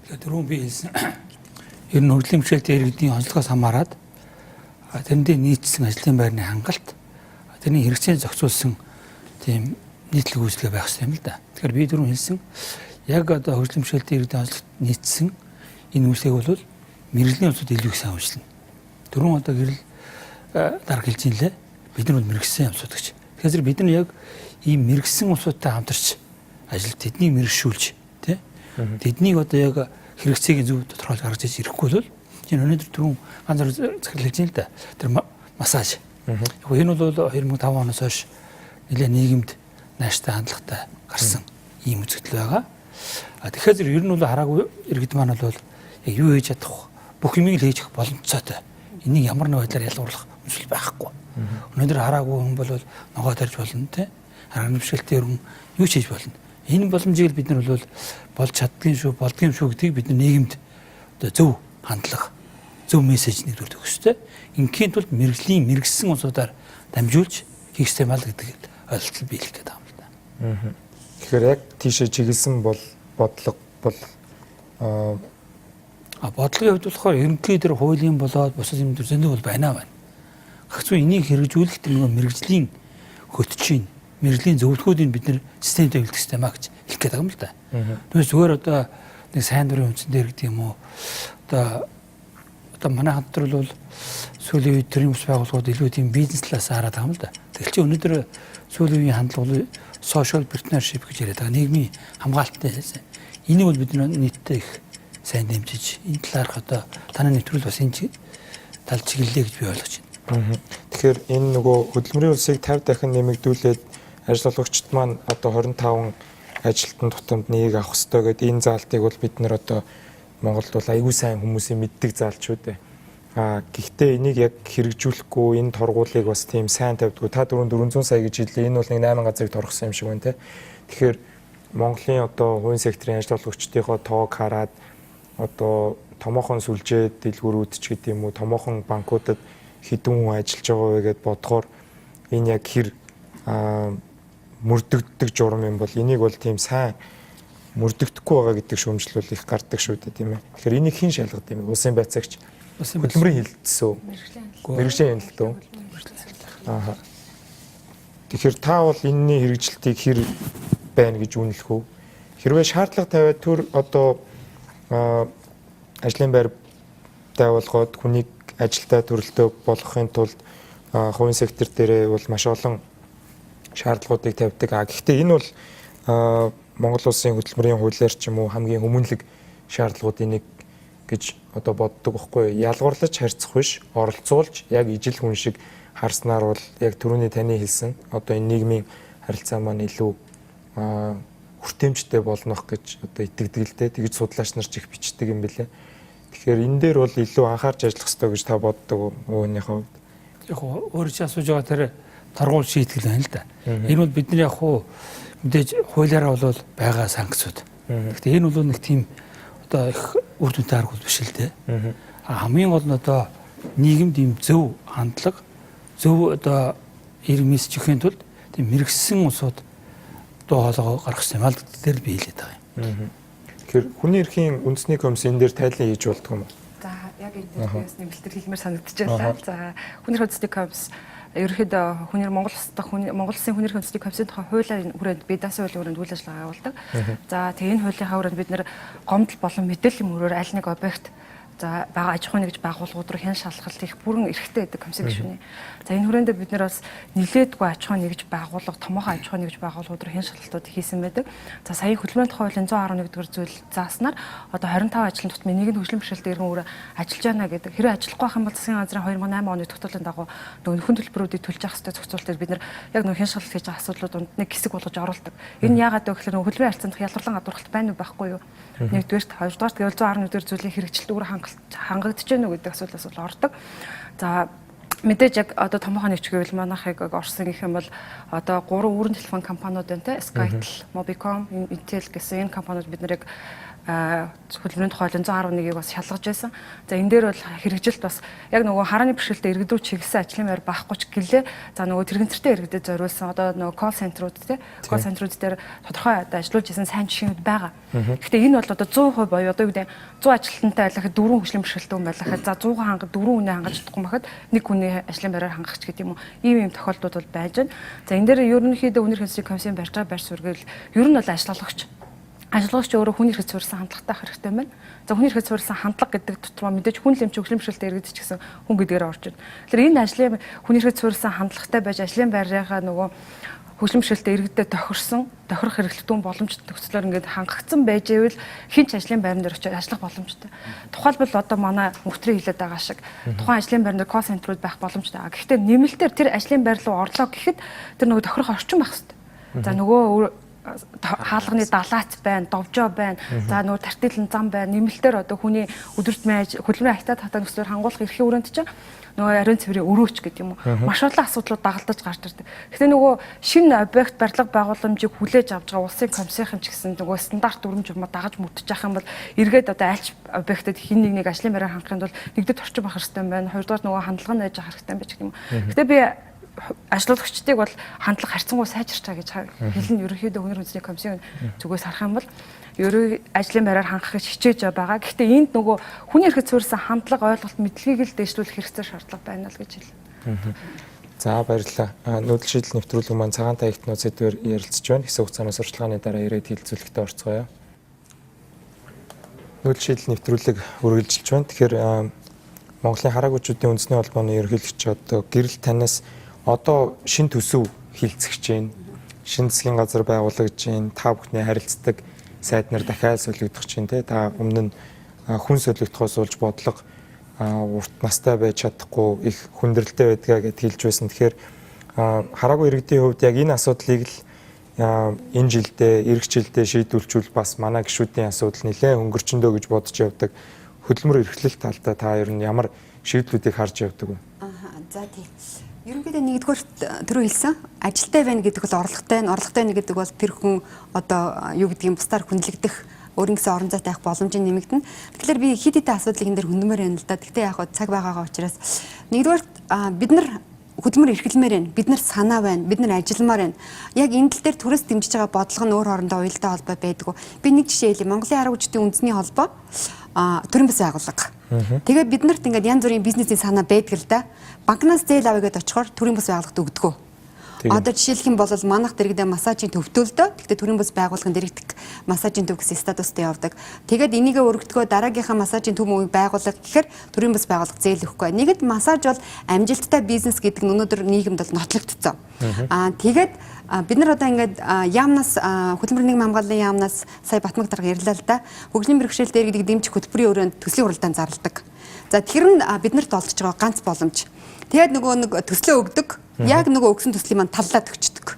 Түрүүн би хэлсэн ер нь хөгжлийн бэрхшээлтэй иргэдийн онцлогоос хамаарат тэрэндээ нийцсэн ажлын байрны хангалт тэрний хэрэгцээнд зохицуулсан тийм нийтлэг үйлчлэг байх хэрэгтэй юм л да. Тэгэхээр би түрүүн хэлсэн яг одоо хөгжлийн бэрхшээлтэй иргэдийн онцлогт нийцсэн энэ үйлсийг бол мэрэгжлийн онцлогт илүү их сайн уншилна. Дөрвөн одоо гэрэл дарга хэлж ийн лээ. Бид нар бол мэрэгсэн юмсууд гэж. Тэгэхээр бид нар яг ийм мэрэгсэн усуудтай хамтарч ажил тэднийг мэрэгшүүлж тий тэднийг одоо яг хэрэгцээг зөв тодорхойлж гаргаж иж ирэхгүй бол энэ өнөөдөр түрүүн ганц зөв захирал хэлж ийн л да. Тэр массаж. Яг энэ бол 2005 оноос хойш нэлээд нийгэмд нааштай хандлагатай гарсан ийм үзэгдэл байгаа. Тэгэхээр ер нь бол хараагүй иргэд маань бол яг юу хийж чадах бүх юмыг л хийж боломжтой. Энийг ямар нэг байдлаар ялгуурлах үнэшил байхгүй. Өнөөдөр хараагүй хүн бол ногоо тарьж болно те. Хараа бэрхшээлтэй хүн юу ч хийж болно. Энэ боломжийг бид нар бол болж чаддгийн шүү, болдгийн шүү гэдгийг бид нар нийгэмд одоо зөв хандлага, зөв мессеж нэгдүүлэх хэрэгтэй. Ингийн тулд мэрэгсэн усудаар дамжуулж хийх систем ал гэдэг ойлголтыг биелэх гэдэг юм л да. Тэгэхээр яг тийшээ чиглэсэн бол бодлого бол бодлогын хувьд болохоор ерөнхий дээр хуулийн болоод бусад юм дээр зөндөө бол байна. Гэвч энийг хэрэгжүүлэх тэр нэг мэрэгжлийн хөтчийн, мэрэгжлийн зөвлөгөөдийг бид нэр системтэй хилдэг систем гэж хэлэх гээд байгаа юм л да. Тэгвэл зүгээр одоо нэг сайн дурын үндсэн дээр гэдэг юм уу? Одоо манай хамтрал бол сүүлийн үед төрийн ус байгууллагууд илүү тийм бизнес талаас хараад байгаа юм л да. Тэгэл чи өнөөдөр сүүлийн үеийн хандлага бол social partnership гэж яриад байгаа. Нийгмийн хамгаалалттай хэлсэн. Энийг бол бид нийтдээ их сайн дэмжиж энэ талаарх одоо танай нэвтрүүл бас энэ тал чиглэлээ гэж би ойлгож байна. Тэгэхээр энэ нөгөө хөдөлмөрийн улсыг 50 дахин нэмэгдүүлээд ажил олгогчид маань одоо 25 ажилтны тутамд нэгийг авах хэрэгтэй гэдэг энэ заалтыг бол бид нар одоо Монголд бол аягүй сайн хүмүүсийн мэддэг заалт шүү дээ. Гэхдээ энийг яг хэрэгжүүлэхгүй энэ торгуулийг бас тийм сайн тавьдгүй. Та 400 сая гэж хэллээ. Энэ бол нэг 8 газрыг торгосон юм шиг байна те. Тэгэхээр Монголын одоо хувийн секторын ажил олгогчдынхоо тоог хараад одоо томоохон сүлжээ дэлгүүрүүд ч гэдэг юм уу, томоохон банкуудад хэдэн хүн ажиллаж байгаа вэ гэд бодохоор энэ яг хэр мөрдөгддөг журам юм бол энийг бол тийм сайн мөрдөгдөхгүй байгаа гэдэг шүүмжил бол их гардаг шүү дээ тийм ээ. Тэгэхээр энийг хэн шалгад юм бэ? Улсын байцаагч хөдөлмөрийн хилэлтсэн үү? Мэргэжлийн хилэлт үү? Аа. Тэгэхээр та бол энэний хэрэгжилтийг хэр байна гэж үнэлэх үү? Хэрвээ шаардлага тавиад төр одоо ажлын байр байгууллагууд хүнийг ажилдаа төрөлтөө болгохын тулд хувийн сектор дээрээ бол маш олон шаардлагуудыг тавьдаг. Гэхдээ энэ бол Монгол улсын хөдөлмөрийн хуулиар ч юм уу хамгийн хүмүүнлэг шаардлагуудын нэг гэж одоо боддог байхгүй юу? Ялгуурлаж харьцах биш, оролцуулж яг ижил хүн шиг харснаар бол яг түрүүний таны хэлсэн одоо энэ нийгмийн харилцаа маань илүү хүртээмжтэй болгох гэж одоо итгэдэг л дээ. Тэгж судлаач нар ч их бичдэг юм бэлээ. Тэгэхээр энэ дээр бол илүү анхаарч ажиллах хэрэгтэй гэж та боддог өөнийхөө хувьд. Яг өөрөө ч асууж байгаа тэр торгуул шийтгэл байна л да. Энэ бол бидний яг мэдээж хуулиараа бол байгаа санкцууд. Гэхдээ энэ бол нэг тийм одоо их үр дүнтэй арга биш л дээ. Хамгийн гол нь одоо нийгэмд ийм зөв хандлага, зөв одоо эрг мэс чихийн тулд тийм мэрэгсэн усууд дуу хоолой гаргах юм аа дээр би хэлээд байгаа юм. Тэгэхээр хүний эрхийн үндэсний комисс энэ дээр тайлан хийж болдго юм уу? За яг энэ дээр бас нэмэлтээр хэлмээр санагдчихлаа. За хүний эрхийн үндэсний комисс ерөнхийдөө Монгол Улсын хүний эрхийн үндэсний комиссийн тухай хуулиар хүрээнд бие даасан хуулийн хүрээнд үйл ажиллагаа явуулдаг. За тэгээ энэ хуулийнхаа хүрээнд бид нэр гомдол болон мэдээллийн мөрөөр аль нэг объект за бага аж ахуйн нэгж байгууллагууд руу хэн шалгалт их бүрэн эрхтэй байдаг комиссын гишүүний. За энэ хүрээндээ бид нэр бас нэлээдгүй аж ахуйн нэгж байгууллага, томоохон аж ахуйн нэгж байгууллагууд руу хэн шалгалтууд хийсэн байдаг. За сая хөдөлмөрийн тухай хуулийн 111-р зүйл зааснаар одоо 25 ажлын тутмын нэг нь хөгжлийн бэрхшээлтэй иргэн өөрөө ажиллаж байна гэдэг. Хэрэв ажиллахгүй байх юм бол засгийн газрын 2008 оны тогтоолын дагуу нөхөн төлбөрүүдийг төлж явах хэрэгтэй зохицуулалтыг бид нар яг хэн шалгалт хийж байгаа асуудлууд нэг хэсэг болгож оруулдаг. Энэ яагаад вэ гэхээр хөдөлмөрийн харьцаанд ялгарлан гадуурхалт байна уу байхгүй юу? Нэгдүгээрт, хоёрдугаарт гэвэл 111-р зүйлийн хэрэгжилт үүрэг хангагдаж байна уу гэдэг асуудлаас бол ордог. За мэдээж яг одоо томоохон нэгч гэвэл манайхыг орсон гэх юм бол одоо 3 үүрэн телефон компаниуд байна те Skytel, Mobicom, Intel гэсэн энэ компаниуд бид нарыг хөдөлмөрийн тухай хуулийн 111-ийг бас шалгаж байсан. За энэ дээр бол хэрэгжилт бас яг нөгөө харааны бэрхшээлтэй иргэдүүд чиглэсэн ажлын байр байхгүй ч гэлээ. За нөгөө тэрэгцэртэй иргэдэд зориулсан одоо нөгөө call center-ууд те call center-ууд дээр тодорхой одоо ажиллаж исэн сайн жишээнүүд байгаа. Гэхдээ энэ бол одоо 100% боёо одоо юу гэдэг 100 ажилтнтай айлахад 4 хөгжлийн бэрхшээлтэй хүн байлахад за 100 хангад 4 үнэ хангаж чадахгүй байхад нэг хүний ажлын байраар хангах ч гэдэг юм уу. Ийм тохиолдлууд бол байж байна. За энэ дээр ерөнхийдөө үнэр хэмжээ комиссийн барьж байгаа байр суурь гэвэл ер нь бол ажил олгогч Ажиллагч өөрөө хүний эрхийг суурилсан хандлагатай хэрэгтэй байна. За хүний эрхийг суурилсан хандлага гэдэг дотор мэдээж хүн лэмч хөглөмшөлтэй иргэд ч гэсэн хүн гэдгээр орж байна. Тэгэхээр энэ ажлын хүний эрхийг суурилсан хандлагатай байж ажлын байрынхаа нөгөө хөглөмшөлтэй иргэдэд тохирох хэрэглэгдэн боломжтой нөхцлөөр ингээд хангагдсан байж ивэл хинч ажлын байран дээр очиж ажиллах боломжтой. Тухайлбал одоо манай мөхтрийн хэлээд байгаа шиг тухайн ажлын байран дээр кол центрууд байх боломжтой. Гэхдээ нэмэлтээр тэр ажлын байр руу орлоо гэхэд тэр нөгөө тохирох орчин байх хэрэгтэй. За нөгөө хаалганы далаац байна, довжоо байна. За нөгөө тартилын зам байна. Нэмэлтээр одоо хүний өдөртмийн хөдөлмөрийн аятаа татаа нөхцлөөр хангуулах эрхийн өрөөнд чинь нөгөө ариун цэврийн өрөөч гэдэг юм уу. Маш олон асуудлууд дагалдаж гарч ирдэг. Гэхдээ нөгөө шинэ объект барилга байгууламжийг хүлээж авч байгаа улсын комиссийн ч гэсэн нөгөө стандарт дүрм журмаа дагаж мөрдөж явах юм бол эргээд одоо альч объектэд хин нэг ажлын байраар хангахын тулд нэгдүгээр орчин байх хэрэгтэй байна. Хоёрдугаар нөгөө хандлага нь байж байгаа хэрэгтэй байж гэдэг юм. Гэхдээ би ажлуулагчдыг бол хандлага харьцангуй сайжирчаа гэж хэлнэ. Ерөнхийдөө Хүний үндэсний комиссийн зүгээс харах юм бол ерөө ажлын байраар хангахыг хичээж байгаа. Гэхдээ энд нөгөө хүний эрхийг суурилсан хандлага ойлголт мэдлэгийг л дэвшүүлэх хэрэгцээ шаардлага байна л гэж хэлнэ. За баярлалаа. Нүүдэл шийдэл нэвтрүүлэг маань цагаан таягтнууд сэдвээр ярилцж байна. Хэсэг хугацааны сурчлагын дараа ирээд хилцүүлэгтээ орцгоё. Нүүдэл шийдэл нэвтрүүлэг үргэлжилж байна. Тэгэхээр Монголын хараагүйчүүдийн үндэсний холбооны ерөнхийлөгч одоо гэрэл танаас одоо шин төсөв хилцэж байна. Шин засгийн газар байгуулагдж байна. Та бүхний харилцдаг сайд нар дахиад солигдох чинь те. Та өмнө нь хүн солигдохоос болж бодлого урт настай байж чадахгүй их хүндрэлтэй байдгаа гэд хэлж байсан. Тэгэхээр хараагүй иргэдийн хувьд яг энэ асуудлыг л энэ жилдээ, эх жилдээ шийдвүүлчихвэл бас манай гишүүдийн асуудал нэлээд өнгөрчөндөө гэж бодож явдаг. Хөдөлмөр эрхлэл талдаа та ер нь ямар шийдлүүдийг харж явдаг вэ? За тийм. Ерөнхийдөө нэгдүгээр түрүү хэлсэн ажилтай байна гэдэг бол орлоготой байна гэдэг бол тэр хүн одоо юу гэдгийг бусдаар хүндлэгдэх өөрийн гэсэн орон зайтай авах боломж нэмэгдэнэ. Тэгэхээр би хэд хэдэн асуудлыг энэ дээр хүндмээр байна л да. Гэхдээ яг цаг байгаагаа учраас нэгдүгээр бид нар хөдөлмөр эрхлэмээр байна. Бид нар санаа байна. Бид нар ажилламаар байна. Яг энэ тал дээр төрөөс дэмжиж байгаа бодлого нь өөр хоорондоо уялдаа холбоо байдаг. Би нэг жишээ хэлье. Монголын хараагүйчдийн үндэсний холбоо төрийн бас байгууллага. Тэгээд бид нарт ингээд янз бүрийн бизнесийн санаа байдаг л да. Банкнаас зээл авъя гэдээ очихоор төрийн бас байгууллагад өгдөг. Одоо жишээлх юм бол манайх дэрэгдээ массажийн төвтөлдөө. Тэгтээ төрийн бас байгууллагын дэрэгдэх массажийн төв гэсэн статустай явдаг. Тэгээд энийгээ өргөдгөө дараагийнхаа массажийн төв мөвийг байгуулах гэхээр төрийн бас байгууллага зээл өгөхгүй. Нэгд массаж бол амжилттай бизнес гэдэг нь өнөөдөр нийгэмд бол нотлогдсон. Тэгээд бид нар одоо ингээд яамнаас хөдөлмөрийн нийгмийн хамгааллын яамнаас сая Батмаг дарга ярьлаа л да. Хөгжлийн бэрхшээлтэй иргэдийг дэмжих хөтөлбөрийн өрөөнд төслийн уралдаанд зарладаг. За тэгэхээр нь биднэрт олдож байгаа ганц боломж. Тэгээд нөгөө нэг төслөө өгдөг. Яг нөгөө өгсөн төслийн маань таллаад өгчдөг.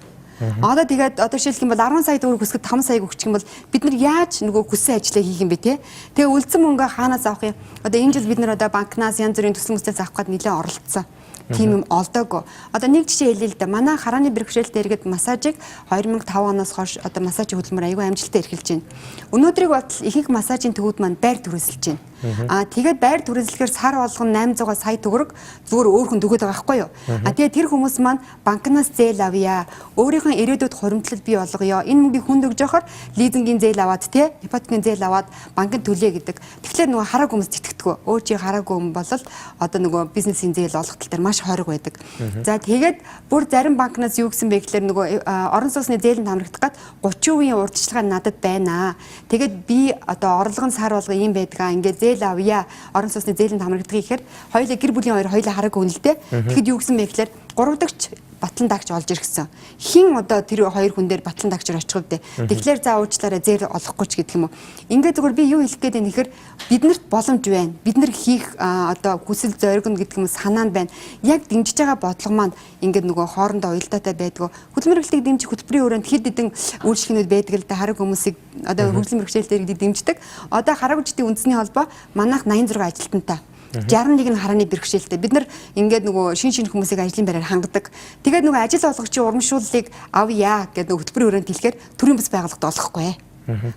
Одоо тэгээд одоо жишээлх юм бол 10 сая төгрөг хүсгэд 5 саяг өгчих юм бол бид нар яаж нөгөө хүссэн ажлаа хийх юм бэ те? Тэгээ үлдсэн мөнгөө хаанаас авах юм? Одоо энэ жил бид нар одоо банкнаас янз бүрийн төсөл мөслөөс авах гээд нэлээд оролцсон. Тийм юм олдоогүй. Одоо нэг жишээ хэлье л да. Манай харааны бэрхшээлтэй иргэд массажийг 2005 оноос хойш одоо массажийн хөдөлмөр аюул амжилттай эрхэлж байна. Өнөөдрийг батал ихэнх массажийн төвүүд маань байр түрээсэлж байна. Тэгээд байр түрээслэхээр сар болгон 800 сая төгрөг зүгээр өөр хүн төгөөд байгаа байхгүй юу? Тэгээд тэр хүмүүс маань банкнаас зээл авъя. Өөрийнхөө ирээдүйд хуримтлал бий болгоё. Энэ мөнгийг хүнд өгж явахаар лизингийн зээл аваад те ипотекийн зээл аваад банкнд төлье гэдэг. Тэгэхээр нөгөө хараагүй хүмүүс зитгэдэггүй. Өөр чи хараагүй хүн бол одоо нөгөө бизнесийн зээл олох тал дээр маш хориг байдаг. За тэгээд бүр зарим банкнаас юу гэсэн бэ гэхээр нөгөө орон сууцны зээлэнд хамрагдах гад 30% урдчилгаа надад байна. Тэгээд би одоо орлого нь сар болго юм байдгаа. Ингээд зээл авъя. Орон сууцны зээлэнд хамрагдах гэхээр хоёулаа гэр бүлийн хоёулаа хараагүй хүн л дээ. Тэгэхэд юу гэсэн бэ гэхээр 3 дагч батлан дагч олж ирсэн. Хин одоо тэр хоёр хүн дээр батлан дагчаар очих вэ? Тэгэхээр за уучлаарай зээл олохгүй ч гэдэг юм уу. Ингээд зүгээр би юу хэлэх гээд байна гэхээр биднэрт боломж байна. Бид нар хийх одоо хүсэл зориг нь гэдэг юм санаа нь байна. Яг дэмжиж байгаа бодлого маань ингээд нөгөө хоорондоо уялдаатай байдгүй. Хөдөлмөр эрхлэлийг дэмжих хөтөлбөрийн өрөөнд хэд хэдэн үйлчлэгнүүд байдаг л да хараг хүмүүсийг одоо хөгжлийн бэрхшээлтэй иргэдийг дэмждэг. Одоо хараагчдын үндэсний холбоо манайх 86 ажилтнтай. 61 нь харааны бэрхшээлтэй. Бид нар ингээд нөгөө шин хүмүүсийг ажлын байраар хангадаг. Тэгээд нөгөө ажил олгогчийн урамшууллыг авъя гэдэг нөгөө хөтөлбөрийн өрөөнд хэлэхээр төрийн бас байгууллагад олохгүй.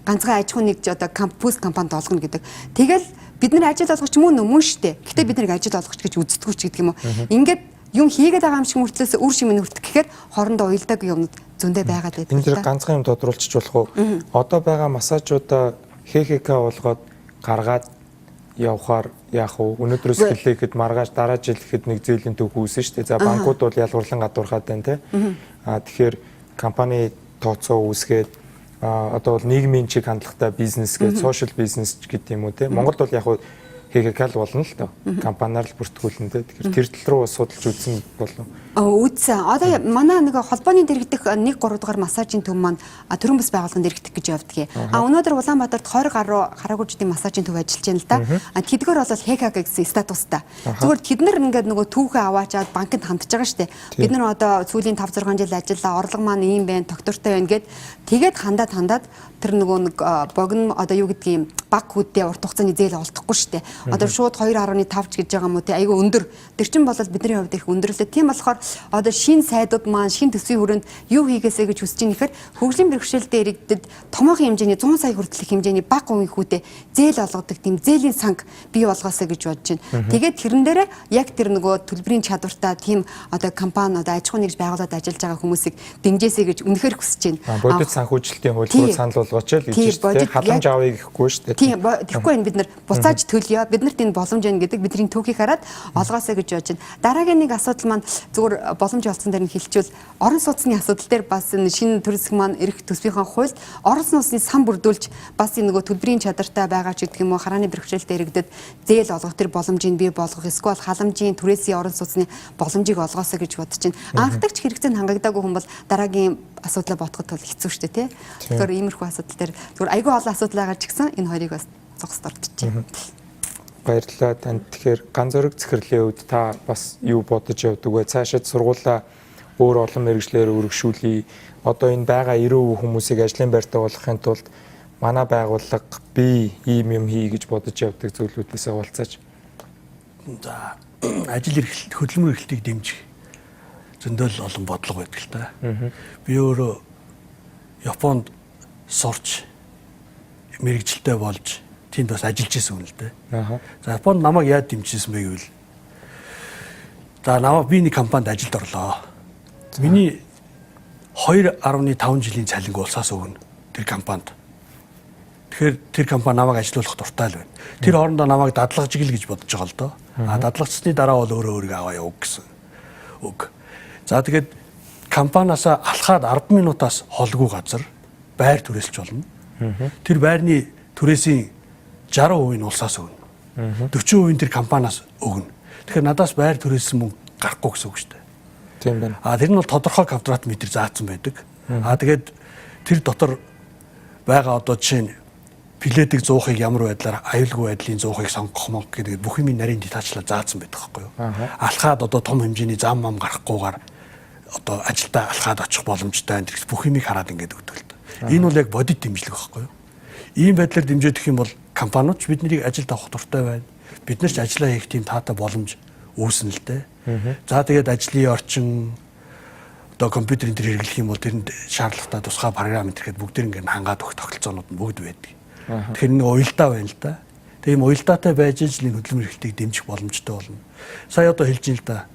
Ганцхан аж ахуйн нэгж одоо кампус компанид олгоно гэдэг. Тэгэл бид нар ажил олгогч мөн штэ. Гэтэ бид нарыг ажил олгогч гэж үздэггүй ч гэдэг юм уу. Ингээд юм хийгээд байгаа юм шиг мөртлөөс үр шимэн хүртэх гэхээр хоорондоо уялдаг юмнууд зөндөө байгаад байдаг. Энэ дэр ганцхан юм тодруулчих болох уу? Одоо байгаа массажуудаа ХХК болгоод гаргаад явахаар яах вэ? Өнөөдрөөс эхлэхэд маргааш дараа жил ихэд нэг зээлийн төв үүсэн шүү дээ. За банкуд бол ялгуурлан гадуурхаад байна те. Тэгэхээр компани тооцоо үүсгээд одоо бол нийгмийн чиг хандлагатай бизнес гэж сошиал бизнес гэдэг юм уу те. Монголд бол яг хийгэл болно л доо. Компаниар л бүртгүүлнэ те. Тэгэхээр тэр тал руу судалж үзсэн болов. Үзсэн. Одоо манай нэг холбооны дэргэдэх 1-3 дугаар массажийн төв маань төрийн бас байгууллаганд дэргэдэх гэж явдгийг. Өнөөдөр Улаанбаатарт 20 гаруй хараагуйчдын массажийн төв ажиллаж байна л да. Тэдгээр бол ХК гэсэн статустай. Зүгээр тэд нар ингээд нөгөө түүхээ аваачаад банкнд хандж байгаа шүү дээ. Бид нар одоо сүүлийн 5-6 жил ажиллаа, орлого маань ийм байна, доктортой байна гэд тэгээд хандаад тэр нөгөө нэг богино одоо юу гэдгийг баг хүдээ урт хугацааны зээл олдохгүй шүү дээ. Одоо шууд 2.5 ч гэж байгаа юм уу те. Айгүй өндөр. Тэр чинь бол бидний хувьд их өндөрлөө. Тийм болохоор одоо шинэ сайдууд маань шинэ төсвийн хүрээнд юу хийгээсэ гэж хүсэж байгаа нэхэр хөгжлийн бэрхшээлтэй иргэдэд томоохон хэмжээний 100 сая хүртэлх хэмжээний баг хувийн хүүтэй зээл олгодог тийм зээлийн санг бий болгоосоо гэж бодож байна. Тэгээд тэрэн дээрээ яг тэр нөгөө төлбөрийн чадвартай тийм одоо компани одоо аж ахуйн нэгж байгууллагад ажиллаж байгаа хүмүүсийг дэмжээсэй гэж үнэхээр хүсэж байна. Бодит санхүүжилтийн хуулбар санал болгооч л гэж байна. Халамж авъя гэхгүй шүү дээ. Тийм тэгэхгүй энэ бид нар буцааж төлөё. Биднэрт энэ боломж байна гэдэг бидний түүхийг хараад олгоосоо гэж бодож байна. Дараагийн нэг асуудал маань зүгээр боломж олцсон дээр нь хэлчихвэл орон сууцны асуудал дээр бас энэ шинэ төрийн засаг маань эрх төсвийнхаа хуульд орон сууцны сан бүрдүүлж бас энэ нөгөө төлбөрийн чадвартай байгаа ч гэдэг юм уу харааны бэрхшээлтэй иргэдэд зээл олгох тэр боломжийг бий болгох эсвэл халамжийн түрээсийн орон сууцны боломжийг олгоосоо гэж бодож байна. Анхдагч хэрэгцээнд хангагдаагүй хүн бол дараагийн асуудлаа бодоход бол хэцүү шүү дээ тий. Тэгэхээр иймэрхүү асуудал дээр зүгээр айгүй олон асуудал байгаа ч гэсэн энэ хоёрыг бас зогсд ордчихжээ. Баярлалаа танд. Тэгэхээр ганц зөрөг захирлын үед та бас юу бодож явдаг вэ? Цаашид сургуулаа өөр олон мэргэжлээр өргөшүүлье. Одоо энэ байгаа 90% хүмүүсийг ажлын байртаа болгохын тулд манай байгууллага би ийм юм хий гэж бодож явдаг зүйлүүдээс уулзаач. За ажил эрхлэлт хөдөлмөр эрхлэлтийг дэмжих зөндөл олон бодлого байдаг л та. Би өөрөө Японд сурч мэргэжилтэй болж тэнд бас ажиллаж исэн хүн л дээ. За Японд намайг яаж дэмжижсэн бэ гэвэл за намайг би нэг компанид ажилд орлоо. Миний 2.5 жилийн цалинг улсаас өгнө тэр компанид. Тэгэхээр тэр компани намайг ажилуулах дуртай л байна. Тэр хоорондоо намайг дадлагж ил гэж бодож байгаа л доо. Дадлагчсны дараа бол өөрөө аваа явуу гэсэн үг. За тэгээд компаниасаа алхаад 10 минутаас холгүй газар байр түрээсэлж болно. Тэр байрны түрээсийн 60% нь улсаас өгнө. 40% нь тэр компаниас өгнө. Тэгэхээр надаас байр түрээссэн мөнгө гарахгүй гэсэн үг шүү дээ. Тийм байна. Тэр нь бол тодорхой квадрат метр заасан байдаг. Тэгээд тэр дотор байгаа одоо жишээ нь пледийг зуухыг ямар байдлаар аюулгүй байдлын зуухыг сонгох монг гэдэг бүх юмын нарийн детачлаа заасан байдаг байхгүй юу? Алхаад одоо том хэмжээний зам гарахгүйгээр одоо ажилдаа алхаад очих боломжтой энэ бүх юмыг хараад ингээд өгдөг л дээ. Энэ бол яг бодит дэмжлэг байхгүй юу? Ийм байдлаар дэмжиж өгөх юм бол компаниуд бид нарыг ажилд авах дуртай байна. Бид нар ч ажиллаа хийх тийм таатай боломж үүснэ л дээ. За тэгээд ажлын орчин одоо компьютерийн дээр хэрэглэх юм бол тэрэнд шаардлагатай тусгай програм гэхэд бүгд ингэ хангаад өгөх тогтолцоонууд нь бүгд байдаг. Тэгэхээр нэг уялдаа байна л да. Тийм уялдаатай байж ижил хөдөлмөр эрхлэлтийг дэмжих боломжтой болно. Сая одоо хэлж ин л да.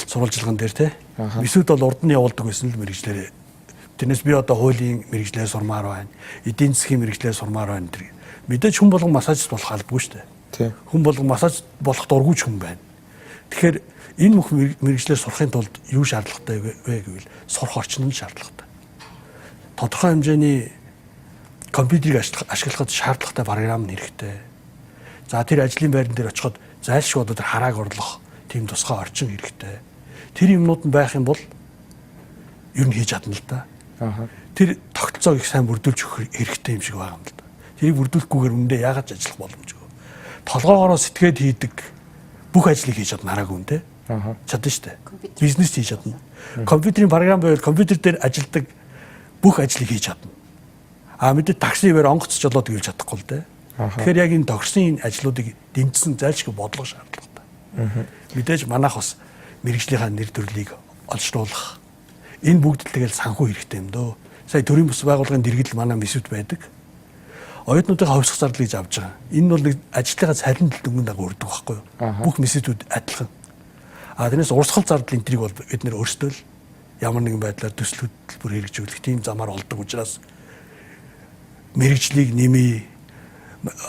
Сурвалжилган дээр те. Бисүүд бол урд нь явуулдаг байсан л мэрэгчлэр. Тэрнээс би одоо хуулийн мэрэгчлэр сурмаар байна. Эдийн засгийн мэрэгчлэр сурмаар байна. Мэдээж хүн болгон массажист болох албагүй шүү дээ. Хүн болгон массаж болох дургүй ч хүн байна. Тэгэхээр энэ бүх мэрэгчлэр сурахын тулд юу шаардлагатай вэ гэвэл сурах орчин нь шаардлагатай. Тодорхой хэмжээний компьютерийг ашиглахад шаардлагатай програм нь хэрэгтэй. За тэр ажлын байран дээр очиход зайлшгүй одоо тэр харааг орлох тийм тусгай орчин хэрэгтэй. Тэр юмнууд нь байх юм бол ер нь хийж чадна л да. Тэр тогтолцоог их сайн бүрдүүлж өгөх хэрэгтэй юм шиг байгаа юм л да. Тэрийг бүрдүүлэхгүйгээр үндэ яагаад ч ажиллах боломжгүй. Толгоогоороо сэтгээд хийдэг бүх ажлыг хийж чадна хараагүй юм те. Чадна шүү дээ. Бизнес хийж чадна. Компьютерийн програм байвал компьютер дээр ажилладаг бүх ажлыг хийж чадна. Мэдээ такси бээр онгоцч болоод гэлж чадахгүй л дээ. Тэгэхээр яг энэ тохирсон ажлуудыг дэмжсэн зайлшгүй бодлого шаардлагатай. Мэдээж манайх бас мэрэгжлийнхаа нэр төрлийг олжруулах энэ бүгд л тэгэл санхүү хэрэгтэй юм дөө. Сая төрийн бас байгууллагын дэргэдэл манай мэсүүд байдаг. Оюутнуудын ховсох зардал гэж авч байгаа. Энэ нь бол нэг ажлынхаа цалин дөнгөн дагуу өрдөг байхгүй юу? Бүх мэсүүдүүд адилхан. Тэрнээс урсгал зардал энтрийг бол бид нэр өөрсдөө л ямар нэгэн байдлаар төсөл хөтөлбөр хэрэгжүүлэх тийм замаар олдог учраас мэрэгжлийг нэмий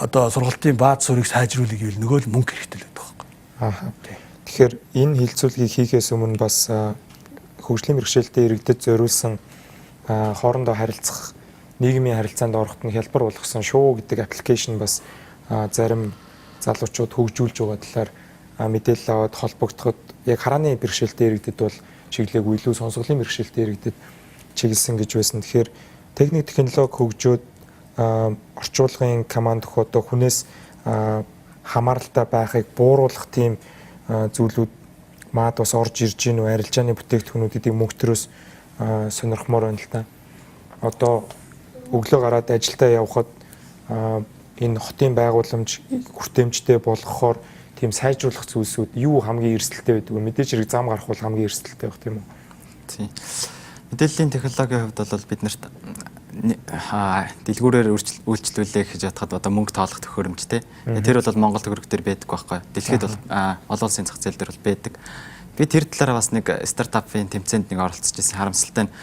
одоо сургалтын бааз суурийг сайжруулах гэвэл нөгөө л мөнгө хэрэгтэй л байдаг байхгүй. Тэгэхээр энэ хилцүүлгийг хийхээс өмнө бас хөгжлийн бэрхшээлтэй иргэдэд зориулсан хоорондоо харилцах нийгмийн харилцаанд ороход нь хялбар болгосон шуу гэдэг аппликейшн бас зарим залуучууд хөгжүүлж байгаа талаар мэдээлэл аваад холбогдоход яг харааны бэрхшээлтэй иргэдэд бол чиглэлгүй илүү сонсголын бэрхшээлтэй иргэдэд чиглэсэн гэж байсан. Тэгэхээр техник технологи хөгжөөд орчуулгын команд одоо хүнээс хамааралтай байхыг бууруулах тийм зүйлүүд маад бас орж ирж гин үү, арилжааны бүтээгдэхүүнүүдийг мөнгө төрөөс сонирхмоор байна л да. Одоо өглөө гараад ажилдаа явхад энэ хотын байгууламж хүртээмжтэй болгохоор тийм сайжруулах зүйлсүүд юу хамгийн эрсдэлтэй байдаг вэ? Мэдээж хэрэг зам гарах бол хамгийн эрсдэлтэй байх тийм үү? Тийм. Мэдээллийн технологийн хувьд бол биднэрт дэлгүүрээр үйлчлүүлээ гэж ятгаад одоо мөнгө тоолох төхөөрөмжтэй. Тэр бол Монгол төгрөг дээр байдаг байхгүй. Дэлхийд бол олон улсын зах зээл дээр бол байдаг. Би тэр талаараа бас нэг стартапын тэмцээнд нэг оролцож ирсэн. Харамсалтай нь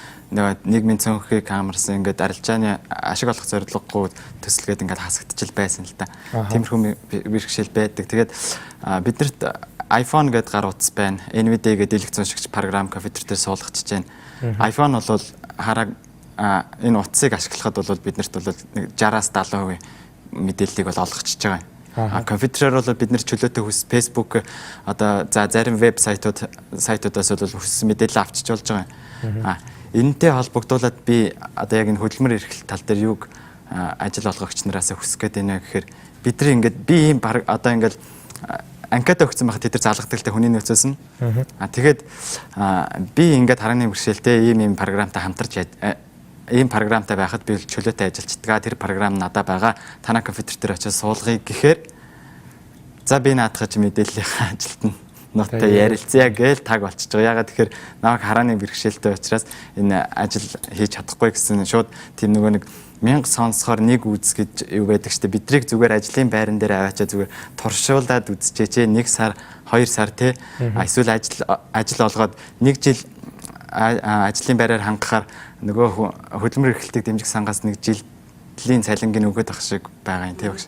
нийгмийн цөөнхийг хамарсан ингээд арилжааны ашиг олох зорилгогүй төсөлгээд ингээд хасагдчихл байсан л да. Тиймэрхүү бэрхшээл байдаг. Тэгээд биднэрт iPhone гэдэг гар утас байна. NVIDIA гэдэг дэлгэц уншигч програм компьютер дээр суулгачиж байна. iPhone бол хараа энэ утсыг ашиглахад бол биднэрт бол 60-аас 70% мэдээллийг бол олгочихж байгаа юм. Компьютероор бол бид нэр чөлөөтэй хүс Facebook одоо за зарим веб сайтуудаас бол хүссэн мэдээлэл авчиж болж байгаа юм. Энэтэй холбогдуулаад би одоо яг энэ хөдөлмөр эрхлэл тал дээр юуг ажил олгогч нараас хүсэх гээд байна гэхээр бид нар ингээд би ийм одоо ингээд анкета өгсөн байхад тэд нар залгадаг л хүний нөөцөөс нь. Тэгээд би ингээд харааны бэрхшээлтэй ийм програмтай хамтарч ийм програмтай байхад би чөлөөтэй ажиллаждаг. Тэр програм надад байгаа. Танай компьютер дээр очиж суулгая гэхээр за би наадах ч мэдээллийн ажилтан ноттой ярилцъя гээл таг болчихж байгаа. Ягаад тэгэхээр намайг харааны бэрхшээлтэй учраас энэ ажил хийж чадахгүй гэсэн шууд тийм нэг 1000 сонсохоор нэг үз гэж юу байдаг штэ. Бидрийг зүгээр ажлын байран дээр аваачаа зүгээр туршуулаад үзчихээ 1 сар 2 сар те эсвэл ажил олгоод 1 жил ажлын байраар хангахаар нөгөө хөдөлмөр эрхлэлтийг дэмжих сангаас 1 жилийн цалингийн өгöd ах шиг байгаа юм тийм багш.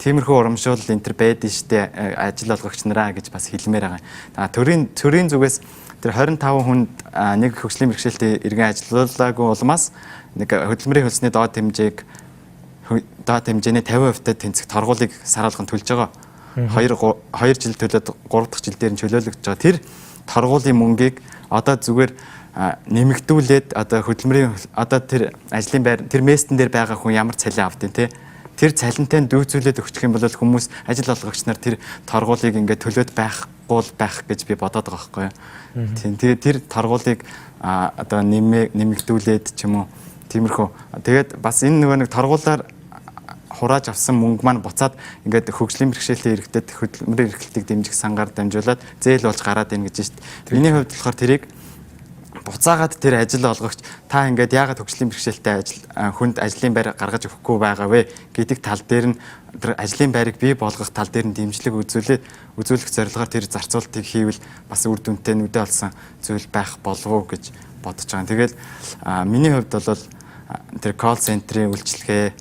Тиймэрхүү урамшуул энэ төр байдаг штэ ажил олгогч нараа гэж бас хэлмээр байгаа. Төрийн зүгээс тэр 25 хүнд нэг хөгжлийн бэрхшээлтэй иргэн ажиллуулаагүй улмаас нэг хөдөлмөрийн хөлсний доод хэмжээний 50% та тэнцэх торгуулийг сар болгон төлж байгаа. 2 жил төлөөд 3 дахь жил дээр нь чөлөөлөгдөж байгаа. Тэр торгуулийн мөнгийг одоо зүгээр нэмэгдүүлээд одоо хөдөлмөрийн одоо тэр ажлын байр тэр местэн дээр байгаа хүн ямар цалин авдیں۔ Тэр цалинтай дүүцүүлээд өгчих юм бол хүмүүс ажил олгогч нар тэр торгуулийг ингээд төлөөд байхгүй байх гэж би бодоод байгаа байхгүй юу. Тийм тэгээд тэр торгуулийг одоо нэмэгдүүлээд ч юм уу тиймэрхүү. Тэгээд бас энэ нөгөө нэг торгуулаар хурааж авсан мөнгө маань буцаад ингээд хөгжлийн бэрхшээлтэй иргэдэд хөдөлмөрийн эрхлэлтийг дэмжих сангаар дамжуулаад зээл болж гараад ийн гэж байна шүү дээ. Миний хувьд болохоор тэрийг буцаагаад тэр ажил олгогч та ингээд яагаад хөгжлийн бэрхшээлтэй хүнд ажлын байр гаргаж өгөхгүй байгаа вэ гэдэг тал дээр нь тэр ажлын байрыг бий болгох тал дээр нь дэмжлэг үзүүлэх зорилгоор тэр зарцуултыг хийвэл бас үр дүнтэй нүдэ олсон зүйл байх болов уу гэж бодож байгаа. Тэгээд миний хувьд бол тэр колл центрийн үйлчилгээ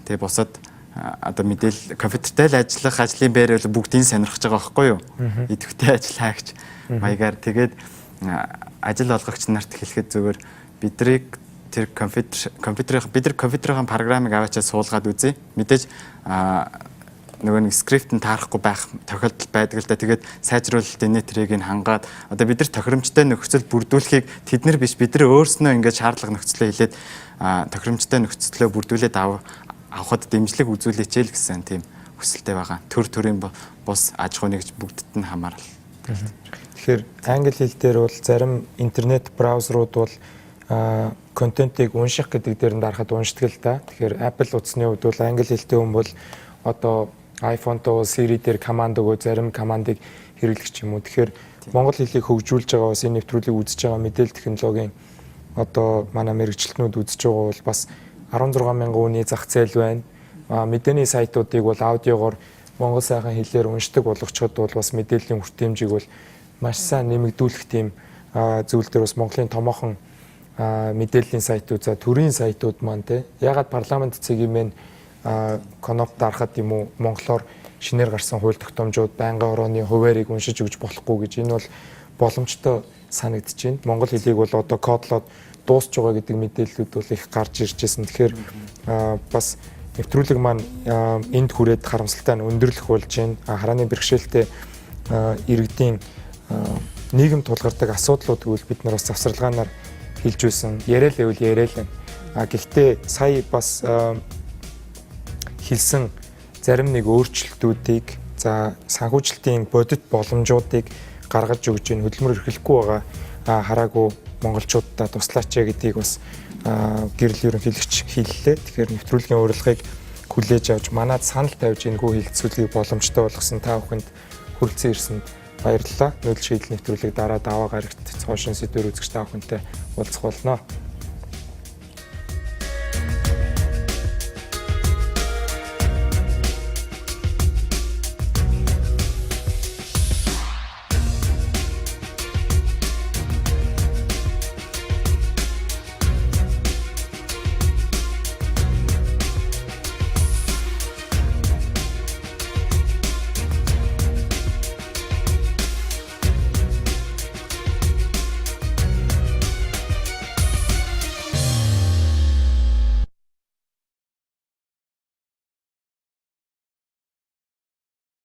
тэгээ бусад одоо мэдээлэл компьютертэй л ажиллах ажлын байр бол бүгдийг сонирхож байгаа байхгүй юу? Идэвхтэй ажиллаагч маягаар тэгээд ажил олгогч нарт хэлэхэд зүгээр бидрийг тэр компьютерийн програмыг аваачаа суулгаад үзье. Мэдээж нөгөө нэг скрипт нь таарахгүй байх тохиолдол байдаг л да. Тэгээд сайжруулалт инээтрийг нь хангаад одоо бид нар тохиромжтой нөхцөл бүрдүүлэхийг тэд нар биш бид нар өөрснөө ингээд шаардлага нөхцөлөө хэлээд тохиромжтой нөхцөлөө бүрдүүлээд авахд дэмжлэг үзүүлээч л гэсэн тийм хүсэлтэй байгаа. Төрийн бус аж ахуй нэгж бүгдд нь хамаарал. Тэгэхээр англи хэл дээр бол зарим интернет браузерууд бол контентыг унших гэдэг дээр нь дарахад уншдаг л да. Тэгэхээр Apple утасны хувьд бол англи хэлтэй хүн бол одоо iPhone-то Siri дээр команд өгөө зарим командыг хэрэглэх юм уу. Тэгэхээр монгол хэлийг хөгжүүлж байгаа бас энэ нэвтрүүлгийг үзэж байгаа мэдээлэл технологийн одоо манай мэрэгчлэтнүүд үзэж байгаа бол бас 16,000 хүний зах зээл байна. Мэдээний сайтуудыг бол аудиогоор монгол сайхан хэлээр уншдаг болгочход бол бас мэдээллийн хүртээмжийг бол маш сайн нэмэгдүүлэх тийм зүйл дээр бас Монголын томоохон мэдээллийн сайтууд за төрийн сайтууд маань те ягаад парламент цэгийн мэн коноп дарахад юм уу монголоор шинээр гарсан хууль тогтоомжууд байнгын орооны хуваарийг уншиж өгч болохгүй гэж энэ бол боломжтой санагдаж байна. Монгол хэлийг бол одоо кодлоод дуусч байгаа гэдэг мэдээллүүд бол их гарч ирж байсан. Тэгэхээр бас нэвтрүүлэг маань энд хүрээд харамсалтай нь өндөрлөх болж байна. Харааны бэрхшээлтэй иргэдийн нийгэм тулгардаг асуудлууд гэвэл бид нар бас завсарлагаанаар хэлж байсан. Яриа л байвал яриа л. Гэхдээ сая бас хэлсэн зарим нэг өөрчлөлтүүдийг санхүүжилтийн бодит боломжуудыг гаргаж өгж байна. Хөдөлмөр эрхлэхгүй байгаа хараагүй монголчуудаа туслаач гэдгийг бас гэрэл ерөнхийлөгч хэллээ. Тэгэхээр нэвтрүүлгийн урилгыг хүлээж авч манад санал тавьж энэхүү хилцүүлгийг боломжтой болгосон та бүхэнд хүрэлцэн ирсэнд баярлалаа. Нүүдэл шийдэл нэвтрүүлэг дараа даваа гарагт цоошин сэдвэр үзэгч та бүхэнтэй уулзах болно.